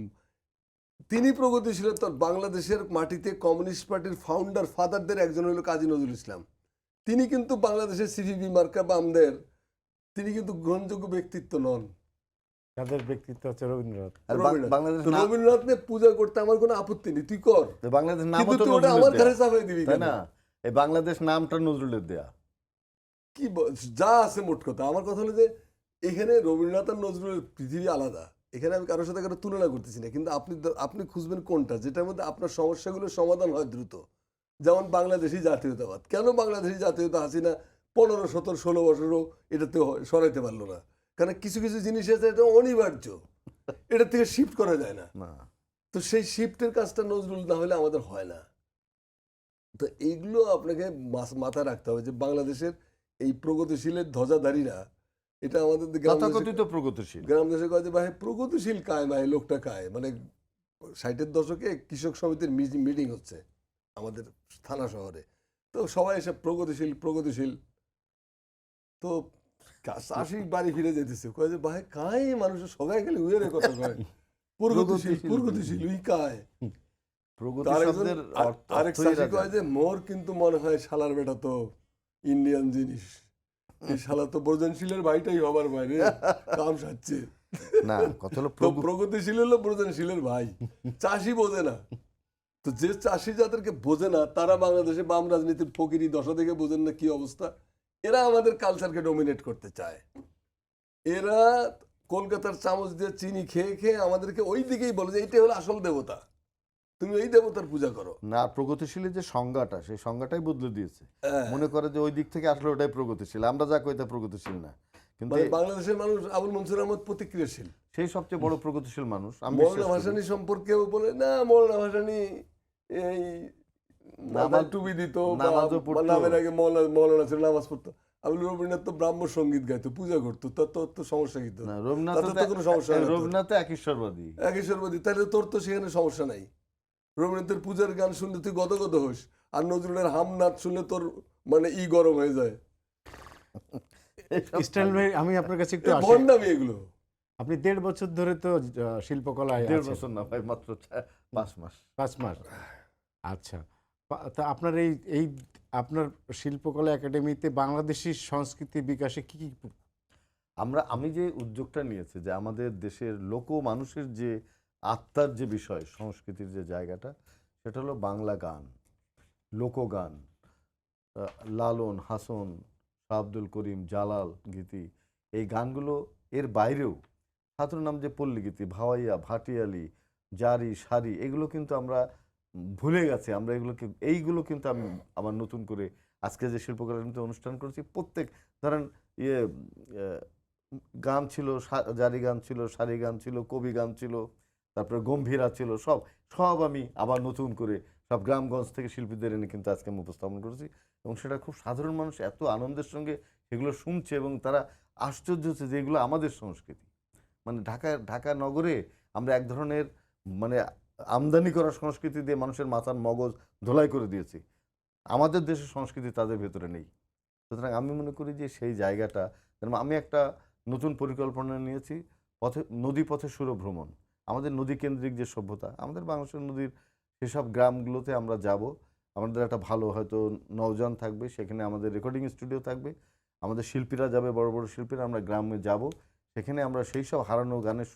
Speaker 2: তিনি প্রগতিশীল। তো বাংলাদেশের মাটিতে কমিউনিস্ট পার্টির ফাউন্ডার ফাদারদের একজন হলো কাজী নজরুল ইসলাম। তিনি কিন্তু বাংলাদেশের সিপিবি মার্কা বামদের, তিনি কিন্তু গ্রহণযোগ্য ব্যক্তিত্ব নন।
Speaker 1: তাদের ব্যক্তিত্ব হচ্ছে রবীন্দ্রনাথ।
Speaker 3: আর
Speaker 2: রবীন্দ্রনাথ।
Speaker 3: বাংলাদেশ
Speaker 2: তো রবীন্দ্রনাথ নিয়ে পূজা করতে আমার কোনো আপত্তি নেই, তুই কর,
Speaker 3: বাংলাদেশ নাম
Speaker 2: কিন্তু
Speaker 3: তো
Speaker 2: তুই ওটা
Speaker 3: নজরুলের
Speaker 2: আমার
Speaker 3: দেয়া,
Speaker 2: ঘরে চাপাই দিবি
Speaker 3: তাই
Speaker 2: কেন?
Speaker 3: না? এই বাংলাদেশ নামটা নজরুলের দেয়া।
Speaker 2: কি যা আছে মোট কথা। আমার কথা হলো যে এখানে রবীন্দ্রনাথ আর নজরুলের পৃথিবী আলাদা। এখানে আমি কারোর সাথে কারো তুলনা করতেছি না, কিন্তু আপনি খুঁজবেন কোনটা যেটার মধ্যে আপনার সমস্যাগুলোর সমাধান হয় দ্রুত। যেমন বাংলাদেশি জাতীয়তাবাদ, কেন বাংলাদেশি জাতীয়তা হাসিনা 15, 17, 16 বছরও এটাতে সরাইতে পারলো না? কারণ কিছু কিছু জিনিস আছে এটা অনিবার্য, এটা থেকে শিফট করা যায় না।
Speaker 3: না,
Speaker 2: তো সেই শিফটের কাজটা নজরুল না হলে আমাদের হয় না। তো এইগুলো আপনাকে মাথায় রাখতে হবে যে বাংলাদেশের এই প্রগতিশীলের ধ্বজাধারীরা, এটা আমাদের
Speaker 3: তথাকথিত প্রগতিশীল।
Speaker 2: গ্রাম দেশে কয় যে ভাই প্রগতিশীল কায়, ভাই লোকটা কায়, মানে 60-এর দশকে কৃষক সমিতির মিটিং হচ্ছে আমাদের থানা শহরে, তো সবাই এসে প্রগতিশীল প্রগতিশীল। তো চাষি বাড়ি ফিরে যেতেছে, কয় যে ভাই কায় মানুষের সবাই খালি উয়ের কথা কয়, প্রগতিশীল প্রগতিশীল উই কায়।
Speaker 3: প্রগতি
Speaker 2: তার একজন
Speaker 3: শব্দের
Speaker 2: আরেক চাষি কয় যে মোর কিন্তু মনে হয় শালার বেটা তো ইন্ডিয়ান জিনিস, এই শালা তো ব্রজনশীলের ভাইটাই হবার বাইরে কাম সাচ্ছে।
Speaker 3: না, কথা হলো
Speaker 2: তো প্রগতিশীল হলো ব্রজনশীলের ভাই, চাষি বোঝে না। তো যে চাষি যাদেরকে বোঝে না তারা বাংলাদেশে বাম রাজনীতির ফকিরি দশা থেকে বোঝেন না কি অবস্থা। এরা আমাদের কালচারকে ডমিনেট করতে চায়। এরা কলকাতার চামচ দিয়ে চিনি খেয়ে খেয়ে আমাদেরকে ওই দিকেই বলে যে এইটাই হলো আসল দেবতা, তুমি এই দেবতার পূজা করো।
Speaker 3: না, প্রগতিশীলের যে সংজ্ঞাটা, সেই সংজ্ঞাটাই বদলে দিয়েছে।
Speaker 2: হ্যাঁ।
Speaker 3: মনে করে যে ওই দিক থেকে আসলে ওটাই প্রগতিশীল, আমরা যা কই তা প্রগতিশীল না। কিন্তু
Speaker 2: মানে বাংলাদেশের মানুষ আবুল মনসুর আহমদ প্রতিক্রিয়াশীল,
Speaker 3: সেই সবচেয়ে বড় প্রগতিশীল মানুষ। আমি
Speaker 2: মৌলানা
Speaker 3: বিশ্বাস করি।
Speaker 2: ভাসানী সম্পর্কেও বলে না, মৌলানা ভাসানী এই নামাজ টুপি দিত,
Speaker 3: নামাজও পড়তো।
Speaker 2: নামের আগে মৌলানা ছিল, নামাজ পড়তো। আবুল রবীন্দ্রনাথ তো ব্রাহ্ম সঙ্গীত গাইতো, পূজা করতো, তোর তো সমস্যা কি? তো
Speaker 3: না, রবীন্দ্রনাথ
Speaker 2: তাতে তো কোনো সমস্যা নেই।
Speaker 3: রবীন্দ্রনাথ একেশ্বরবাদী।
Speaker 2: একেশ্বরবাদী, তাহলে তোর তো সেখানে সমস্যা নাই। রবীন্দ্রনাথের পূজার গান শুনলে তুই গদগদ হোস, আর নজরুলের হামনাথ শুনলে তোর মানে গরম হয়ে যায়।
Speaker 1: স্টাইল ভাই, আমি আপনার কাছে একটু আসি।
Speaker 2: ভণ্ডামি এগুলো।
Speaker 1: আপনি 1.5 বছর ধরে তো শিল্পকলায়
Speaker 3: 1.5
Speaker 1: আছেন।
Speaker 3: বছর না ভাই, মাত্র 5 মাস।
Speaker 1: 5 মাস। আচ্ছা, তা আপনার এই আপনার শিল্পকলা একাডেমিতে বাংলাদেশি সংস্কৃতি বিকাশে কি কি
Speaker 3: আমি যে উদ্যোগটা নিয়েছি যে আমাদের দেশের লোক মানুষের যে আত্মার যে বিষয়, সংস্কৃতির যে জায়গাটা, সেটা হলো বাংলা গান, লোকগান, লালন, হাসন, শাহ আব্দুল করিম, জালাল গীতি, এই গানগুলো এর বাইরেও ছাত্রনাম যে পল্লীগীতি, ভাওয়াইয়া, ভাটিয়ালি, জারি, সারি, এগুলো কিন্তু আমরা ভুলে গেছি। আমরা এইগুলো কিন্তু আমি আবার নতুন করে আজকে যে শিল্পকলার অনুষ্ঠান করেছি, প্রত্যেক ধরেন গান ছিল, জারি গান ছিল, সারি গান ছিল, কবি গান ছিল, তারপরে গম্ভীরা ছিল, সব আমি আবার নতুন করে সব গ্রামগঞ্জ থেকে শিল্পীদের এনে কিন্তু আজকে আমি উপস্থাপন করেছি। এবং সেটা খুব সাধারণ মানুষ এত আনন্দের সঙ্গে সেগুলো শুনছে এবং তারা আশ্চর্য হচ্ছে যে এগুলো আমাদের সংস্কৃতি। মানে ঢাকা নগরে আমরা এক ধরনের মানে আমদানি করা সংস্কৃতি দিয়ে মানুষের মাথার মগজ ধোলাই করে দিয়েছি। আমাদের দেশের সংস্কৃতি তাদের ভেতরে নেই। সুতরাং আমি মনে করি যে সেই জায়গাটা, আমি একটা নতুন পরিকল্পনা নিয়েছি, নদী পথে সুরভ্রমণ। আমাদের নদী কেন্দ্রিক যে সভ্যতা, আমাদের বাংলাদেশের নদীর সেসব গ্রামগুলোতে আমরা যাব। আমাদের একটা ভালো হয়তো নৌযান থাকবে, সেখানে আমাদের রেকর্ডিং স্টুডিও থাকবে, আমাদের শিল্পীরা যাবে, বড় বড় শিল্পীরা, আমরা গ্রামে যাব, সেখানে আমরা সেই সব হারানো গানের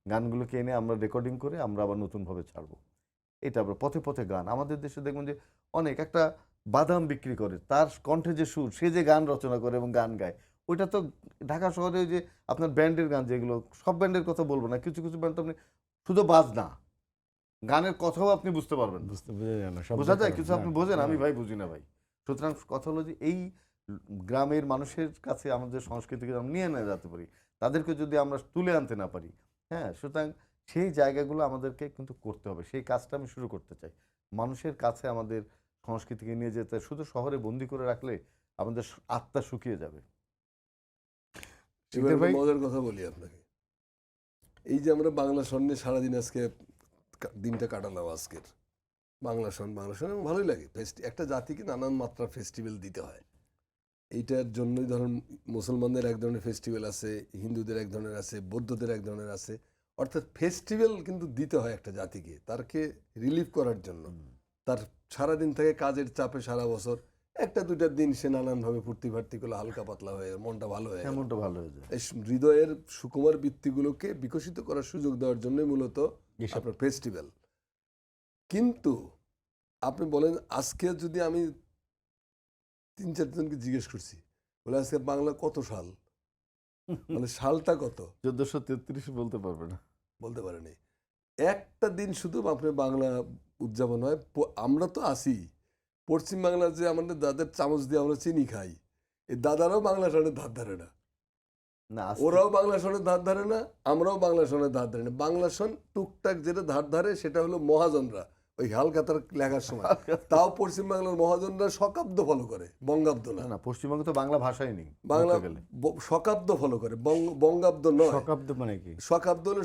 Speaker 3: গানগুলোকে এনে আমরা রেকর্ডিং করে আমরা আবার নতুনভাবে ছাড়বো। এটা আবার পথে পথে গান। আমাদের দেশে দেখবেন যে অনেক একটা বাদাম বিক্রি করে, তার কণ্ঠে যে সুর, সে যে গান রচনা করে এবং গান গায়, ওইটা তো ঢাকা শহরে যে আপনার ব্যান্ডের গান, যেগুলো সব ব্যান্ডের কথা বলবো না, কিছু কিছু ব্যান্ড আপনি শুধু বাজনা, গানের কথাও আপনি বুঝতে পারবেন, বোঝা যায় কিছু আপনি বোঝেন, আমি ভাই বুঝি না ভাই। সুতরাং কথা হলো যে এই গ্রামের মানুষের কাছে আমাদের সংস্কৃতিকে আমরা নিয়ে না যেতে পারি, তাদেরকে যদি আমরা তুলে আনতে না পারি, হ্যাঁ, সুতরাং সেই জায়গাগুলো আমাদেরকে কিন্তু করতে হবে। সেই কাজটা আমি শুরু করতে চাই। মানুষের কাছে আমাদের সংস্কৃতিকে নিয়ে যেতে, শুধু শহরে বন্দি করে রাখলে আমাদের আত্মা শুকিয়ে যাবে।
Speaker 2: এবার
Speaker 1: শিকদার ভাই,
Speaker 2: একটা মজার কথা বলি আপনাকে। এই যে আমরা বাংলা সন নিয়ে সারাদিন আজকে দিনটা কাটালাম আজকের, বাংলা সন এবং ভালোই লাগে। একটা জাতিকে নানান মাত্রার ফেস্টিভ্যাল দিতে হয়। এইটার জন্যই ধরুন মুসলমানদের এক ধরনের ফেস্টিভ্যাল আছে, হিন্দুদের এক ধরনের আছে, বৌদ্ধদের এক ধরনের আছে। অর্থাৎ ফেস্টিভ্যাল কিন্তু দিতে হয় একটা জাতিকে, তারকে রিলিফ করার জন্য। তার সারাদিন থেকে কাজের চাপে সারা বছর একটা দুইটা দিন সে নানানভাবে ফুর্তি ফার্তি করলে হালকা পাতলা হয়ে মনটা ভালো হয়ে গেল।
Speaker 3: এমনটা ভালো হয়ে যায়।
Speaker 2: এই হৃদয়ের সুকুমার বৃত্তিগুলোকে বিকশিত করার সুযোগ দেওয়ার জন্যই মূলত
Speaker 1: এসব
Speaker 2: আপনার ফেস্টিভ্যাল। কিন্তু আপনি বলেন, আজকে যদি আমি 3-4 জনকে জিজ্ঞেস করছি, বলে আজকে বাংলা কত সাল, মানে সালটা কত
Speaker 3: 1433 বলতে পারবে না।
Speaker 2: বলতে পারেনি। একটা দিন শুধু আপনি বাংলা উদযাপন হয়। আমরা তো আসি পশ্চিম বাংলার, যে আমাদের দাদার চামচ দিয়ে আমরা চিনি খাই, এই দাদারাও বাংলা সনের ধার ধারে না,
Speaker 3: না,
Speaker 2: ওরাও বাংলা সনের ধার ধারে না, আমরাও বাংলা সনের ধার ধারে না। বাংলা সন টুকটাক যেটা ধার ধারে সেটা হলো মহাজনরা, ওই হালকাতার লেখার সময়। তাও পশ্চিম বাংলার মহাজনরা শকাব্দ ফলো করে, বঙ্গাব্দ না।
Speaker 3: না, পশ্চিমবঙ্গে তো বাংলা ভাষাই নেই
Speaker 2: বাংলা
Speaker 3: বলতে গেলে।
Speaker 2: শকাব্দ ফলো করে, বঙ্গাব্দ নয়।
Speaker 1: শকাব্দ মানে কি?
Speaker 2: শকাব্দ হলো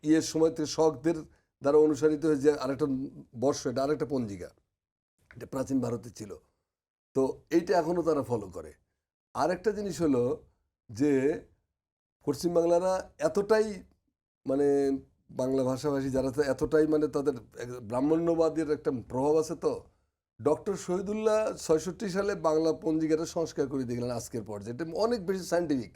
Speaker 2: ইয়ের সময় থেকে শকদের দ্বারা অনুসারিত হয়ে যে আরেকটা বর্ষ, এটা আরেকটা পঞ্জিকা, এটা প্রাচীন ভারতে ছিল। তো এইটা এখনো তারা ফলো করে। আরেকটা জিনিস হলো যে পশ্চিমবাংলারা এতটাই মানে বাংলা ভাষাভাষী যারা, তো এতটাই মানে তাদের ব্রাহ্মণ্যবাদের একটা প্রভাব আছে। তো ডক্টর শহীদুল্লাহ 66 সালে বাংলা পঞ্জিকাটা সংস্কার করে দিয়ে গেলেন আজকের পর্যায়ে। এটা অনেক বেশি সায়েন্টিফিক।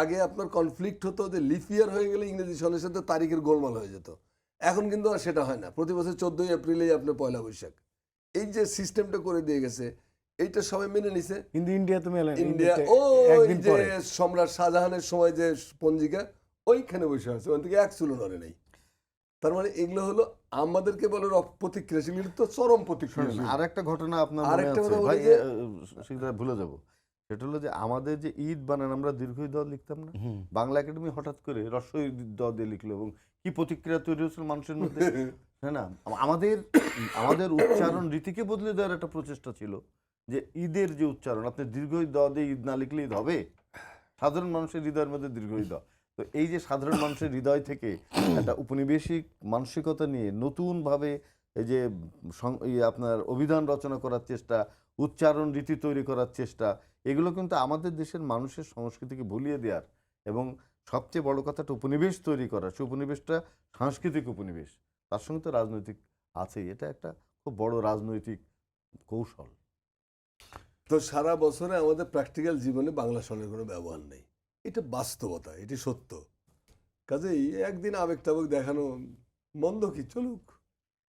Speaker 2: আগে আপনার কনফ্লিক্ট হতো যে লিফিয়ার হয়ে গেলে ইংরেজি সনের সাথে তারিখের গোলমাল হয়ে যেত। এখন কিন্তু আর সেটা হয় না। প্রতি বছর 14ই এপ্রিলেই আপনার পয়লা বৈশাখ। এই যে সিস্টেমটা করে দিয়ে গেছে, এইটা সবাই মেনে নিছে।
Speaker 1: কিন্তু ইন্ডিয়া তো মেলে না,
Speaker 2: ইন্ডিয়া
Speaker 1: ইন্ডিয়াতে
Speaker 2: ওই
Speaker 1: একদিন
Speaker 2: যে
Speaker 1: পরে।
Speaker 2: সম্রাট শাহজাহানের সময় যে পঞ্জিকা, ওইখানে বসে আছে, ওখান থেকে এক চুলো নড়ে নেই। তার মানে এগুলো হলো আমাদেরকে বলে প্রতিক্রিয়াশীল, এটা তো চরম প্রতিক্রিয়াশীল।
Speaker 3: আর একটা ঘটনা আপনার মনে
Speaker 2: আরেকটা
Speaker 3: আছে
Speaker 2: কথা বলি
Speaker 3: ভাই,
Speaker 2: যে
Speaker 3: সেটা ভুলে যাব। সেটা হলো যে আমাদের যে ঈদ বানান আমরা দীর্ঘই দ লিখতাম না,
Speaker 1: হুম।
Speaker 3: বাংলা একাডেমি হঠাৎ করে রস্বই দ দিয়ে লিখলো এবং কি প্রতিক্রিয়া তৈরি হয়েছিল মানুষের মধ্যে। হ্যাঁ না, আমাদের উচ্চারণ রীতিকে বদলে দেওয়ার একটা প্রচেষ্টা ছিল যে ঈদের যে উচ্চারণ, আপনি দীর্ঘই দ দিয়ে ঈদ না লিখলে ঈদ হবে? সাধারণ মানুষের হৃদয়ের মধ্যে দীর্ঘই দ। তো এই যে সাধারণ মানুষের হৃদয় থেকে একটা উপনিবেশিক মানসিকতা নিয়ে নতুনভাবে এই যে আপনার অভিধান রচনা করার চেষ্টা, উচ্চারণ রীতি তৈরি করার চেষ্টা, এগুলো কিন্তু আমাদের দেশের মানুষের সংস্কৃতিকে ভুলিয়ে দেওয়ার এবং সবচেয়ে বড় কথাটা উপনিবেশ তৈরি করা। সেই উপনিবেশটা সাংস্কৃতিক উপনিবেশ, তার সঙ্গে তো রাজনৈতিক আছেই। এটা একটা খুব বড় রাজনৈতিক কৌশল।
Speaker 2: তো সারা বছরে আমাদের প্র্যাকটিক্যাল জীবনে বাংলা সনের কোনো ব্যবহার নেই। এটা বাস্তবতা, এটি সত্য। কাজেই একদিন আবেগ টাবেগ দেখানো মন্দ কি, চলুক।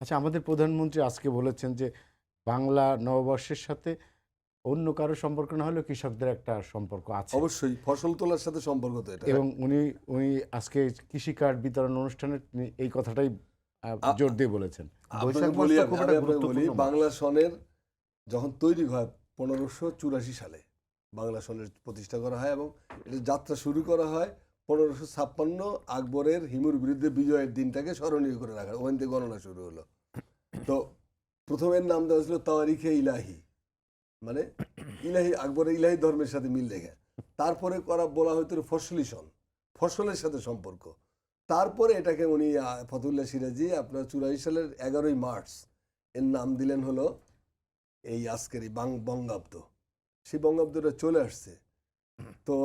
Speaker 1: আচ্ছা, আমাদের প্রধানমন্ত্রী আজকে বলেছেন যে বাংলা নববর্ষের সাথে অন্য কারো সম্পর্ক না হলেও কৃষকদের একটা সম্পর্ক আছে।
Speaker 2: অবশ্যই ফসল তোলার সাথে সম্পর্ক তো এটা।
Speaker 1: এবং উনি আজকে কৃষি কার্ড বিতরণ অনুষ্ঠানে তিনি এই কথাটাই জোর দিয়ে বলেছেন।
Speaker 3: বৈশাখ
Speaker 2: বলি,
Speaker 3: মাসটা খুব একটা
Speaker 2: আমি আপনাকে বলি,
Speaker 3: গুরুত্বপূর্ণ মাস।
Speaker 2: বাংলা সনের যখন তৈরি হয় 1584 সালে বাংলা সনের প্রতিষ্ঠা করা হয় এবং এটা যাত্রা শুরু করা হয় 1556 আকবরের হিমুর বিরুদ্ধে বিজয়ের দিনটাকে স্মরণীয় করে রাখা, ওখান থেকে গণনা শুরু হলো। তো প্রথমের নাম দেওয়া ছিল তাওয়ারিখে ইলাহি, মানে ইলাহি, আকবরের ইলাহি ধর্মের সাথে মিল রেখে। তারপরে বলা হয়তো ফসলি সন, ফসলের সাথে সম্পর্ক। তারপরে এটাকে উনি ফতুল্লাহ সিরাজি আপনার 84 সালের 11ই মার্চ এর নাম দিলেন হলো এই আজকের এই বঙ্গাব্দ। সেই বঙ্গাব্দটা চলে আসছে। তো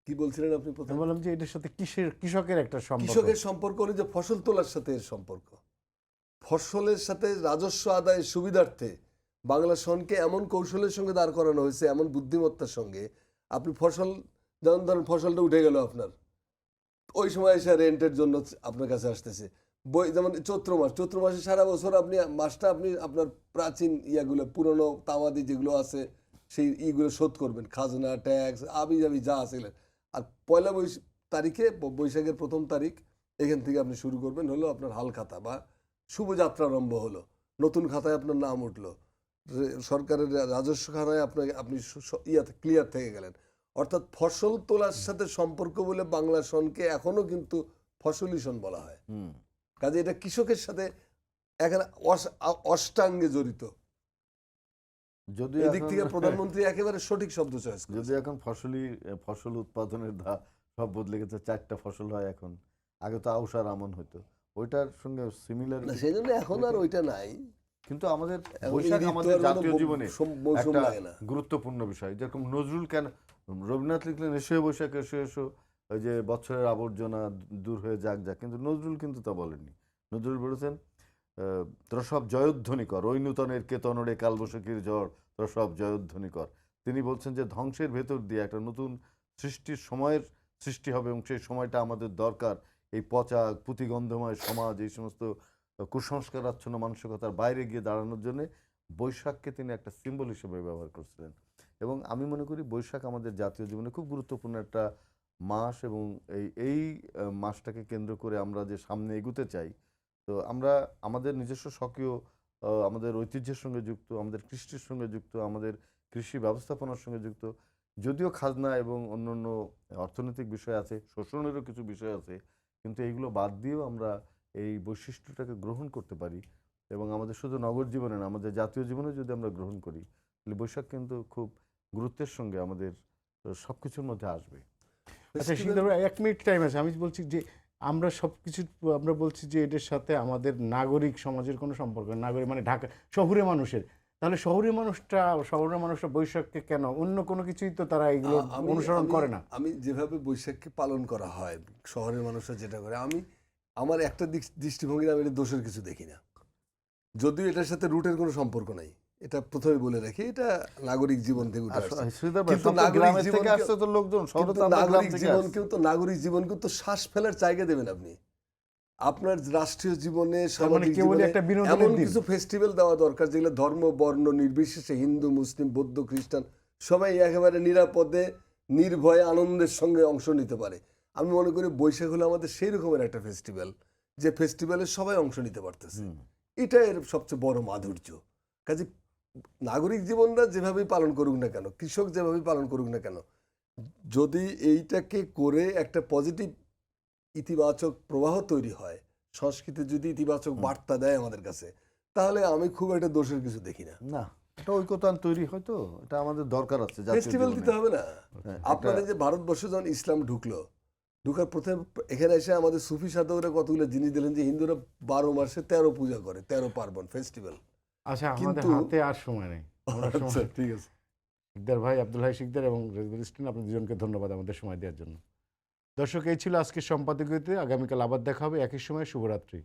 Speaker 2: কি বলছিলেন আপনি
Speaker 1: আমি
Speaker 2: প্রথমে?
Speaker 1: বললাম যে এটার সাথে কৃষকের একটা সম্পর্ক।
Speaker 2: কৃষকের সম্পর্ক হলো যে ফসল তোলার সাথে এর সম্পর্ক। ফসলের সাথে রাজস্ব আদায়ের সুবিধার্থে বাংলা সনকে এমন কৌশলের সঙ্গে দাঁড় করানো হয়েছে, এমন বুদ্ধিমত্তার সঙ্গে। আপনি ফসল, যেমন ধরেন ফসলটা উঠে গেল আপনার, ওই সময় এসে রেন্টের জন্য আপনার কাছে আসতেছে। যেমন চৈত্র মাসে সারা বছর আপনি মাসটা আপনি আপনার প্রাচীন ইয়াগুলো, পুরনো তামাদি যেগুলো আছে সেই ইগুলো শোধ করবেন, খাজনা, ট্যাক্স, আবি যা আছে। আর পয়লা তারিখে, বৈশাখের 1ম তারিখ, এখান থেকে আপনি শুরু করবেন হলো আপনার হাল খাতা বা শুভযাত্রারম্ভ হলো, নতুন খাতায় আপনার নাম উঠলো, সরকারের রাজস্ব খাতায় আপনি ক্লিয়ার থেকে গেলেন। অর্থাৎ ফসল তোলার সাথে সম্পর্ক বলে বাংলা সনকে এখনো কিন্তু ফসলি সন বলা হয়। কাজে এটা কৃষকের সাথে এখানে অষ্টাঙ্গে জড়িত।
Speaker 3: যদিও
Speaker 2: এদিক
Speaker 3: এখন
Speaker 2: থেকে প্রধানমন্ত্রী একেবারে সঠিক শব্দ চয়েস করেছে।
Speaker 3: যদিও এখন ফসল উৎপাদনের সব বদলে গেছে, 4টা ফসল হয় এখন, আগে তো আউশ আর আমন হতো, ওইটার সঙ্গে সিমিলার।
Speaker 2: না, সেই জন্য এখন আর ওইটা নাই।
Speaker 3: কিন্তু আমাদের
Speaker 2: এখন
Speaker 3: বৈশাখ
Speaker 2: ঋতু
Speaker 3: আমাদের
Speaker 2: আর কোনো
Speaker 3: জাতীয় জীবনে
Speaker 2: মৌসুম
Speaker 3: একটা
Speaker 2: লাগে না।
Speaker 3: গুরুত্বপূর্ণ বিষয়। যেরকম নজরুল কেন, রবীন্দ্রনাথ লিখলেন এসো বৈশাখ এসো এসো, ওই যে বছরের আবর্জনা দূর হয়ে যাক যাক, কিন্তু নজরুল কিন্তু তা বলেননি। নজরুল বলেছেন তোরা সব জয়ধ্বনি কর, ওই নূতনের কেতনরে কালবৈশাখীর ঝড়, তোরা সব জয়ধ্বনি কর। তিনি বলছেন যে ধ্বংসের ভেতর দিয়ে একটা নতুন সৃষ্টির সময়ের সৃষ্টি হবে, এবং সেই সময়টা আমাদের দরকার। এই পচা পুঁতিগন্ধময় সমাজ, এই সমস্ত কুসংস্কারাচ্ছন্ন মানসিকতার বাইরে গিয়ে দাঁড়ানোর জন্য বৈশাখকে তিনি একটা সিম্বল হিসেবে ব্যবহার করছিলেন। এবং আমি মনে করি বৈশাখ আমাদের জাতীয় জীবনে খুব গুরুত্বপূর্ণ একটা মাস, এবং এই মাসটাকে কেন্দ্র করে আমরা যে সামনে এগুতে চাই, তো আমরা আমাদের নিজস্ব স্বকীয় আমাদের ঐতিহ্যের সঙ্গে যুক্ত, আমাদের কৃষ্টির সঙ্গে যুক্ত, আমাদের কৃষি ব্যবস্থাপনার সঙ্গে যুক্ত। যদিও খাজনা এবং অন্যান্য অর্থনৈতিক বিষয় আছে, শোষণেরও কিছু বিষয় আছে, কিন্তু এইগুলো বাদ দিয়েও আমরা এই বৈশিষ্ট্যটাকে গ্রহণ করতে পারি। এবং আমাদের শুধু নগর জীবনে না, আমাদের জাতীয় জীবনে যদি আমরা গ্রহণ করি, তাহলে বৈশাখ কিন্তু খুব গুরুত্বের সঙ্গে আমাদের সব কিছুর মধ্যে আসবে।
Speaker 1: আচ্ছা শিকদার ভাই, 1 মিনিট টাইম আছে। আমি বলছি যে আমরা সবকিছু আমরা বলছি যে এটার সাথে আমাদের নাগরিক সমাজের কোনো সম্পর্ক নেই। নাগরিক মানে ঢাকা শহুরে মানুষের, তাহলে শহুরে মানুষটা বৈশাখকে কেন, অন্য কোনো কিছুই তো তারা এগুলো অনুসরণ করে না।
Speaker 2: আমি যেভাবে বৈশাখকে পালন করা হয় শহরের মানুষরা যেটা করে, আমার একটা দৃষ্টিভঙ্গি, আমি এটা দোষের কিছু দেখি না। যদিও এটার সাথে রুটের কোনো সম্পর্ক নাই, এটা প্রথমে বলে রাখি, এটা নাগরিক জীবন থেকে উঠে আসছে। কিন্তু নাগরিক জীবনকেও তো শ্বাস ফেলার জায়গা দেবেন আপনি। আপনার রাষ্ট্রীয় জীবনে, সামাজিক জীবনে এমন কিছু ফেস্টিভ্যাল দেওয়া দরকার যেগুলো ধর্ম বর্ণ নির্বিশেষে, হিন্দু মুসলিম বৌদ্ধ খ্রিস্টান সবাই একেবারে নিরাপদে নির্ভয়ে আনন্দের সঙ্গে অংশ নিতে পারে। আমি মনে করি বৈশাখ হলো আমাদের সেই রকমের একটা ফেস্টিভ্যাল, যে ফেস্টিভ্যালে সবাই অংশ নিতে পারতেছে। এটা এর সবচেয়ে বড় মাধুর্য। কাজে নাগরিক জীবনটা যেভাবেই পালন করুক না কেন, কৃষক যেভাবেই পালন করুক না কেন, যদি এইটাকে করে একটা পজিটিভ ইতিবাচক প্রবাহ তৈরি হয়, সংস্কৃতি যদি ইতিবাচক বার্তা দেয় আমাদের কাছে, তাহলে আমি খুব একটা দোষের কিছু দেখি না।
Speaker 3: না, এটা ঐকতান তৈরি হয়, তো এটা আমাদের দরকার আছে।
Speaker 2: ফেস্টিভ্যাল দিতে হবে না। আপনাদের যে ভারতবর্ষে যখন ইসলাম ঢুকার প্রথমে এখানে এসে আমাদের সুফি সাধকরা কতগুলো জিনিস দিলেন, যে হিন্দুরা 12 মাসে 13 পূজা করে, 13 পার্বণ ফেস্টিভ্যাল।
Speaker 1: আচ্ছা, আমাদের হাতে আর সময় নেই।
Speaker 2: ঠিক আছে
Speaker 1: শিকদার ভাই, আব্দুল হাই শিকদার এবং রেজবুল ইসলাম, আপনাদের দুজনকে ধন্যবাদ আমাদের সময় দেওয়ার জন্য। দর্শক, এই ছিল আজকের সম্পাদকীয়তে। আগামীকাল আবার দেখা হবে একই সময়। শুভরাত্রি।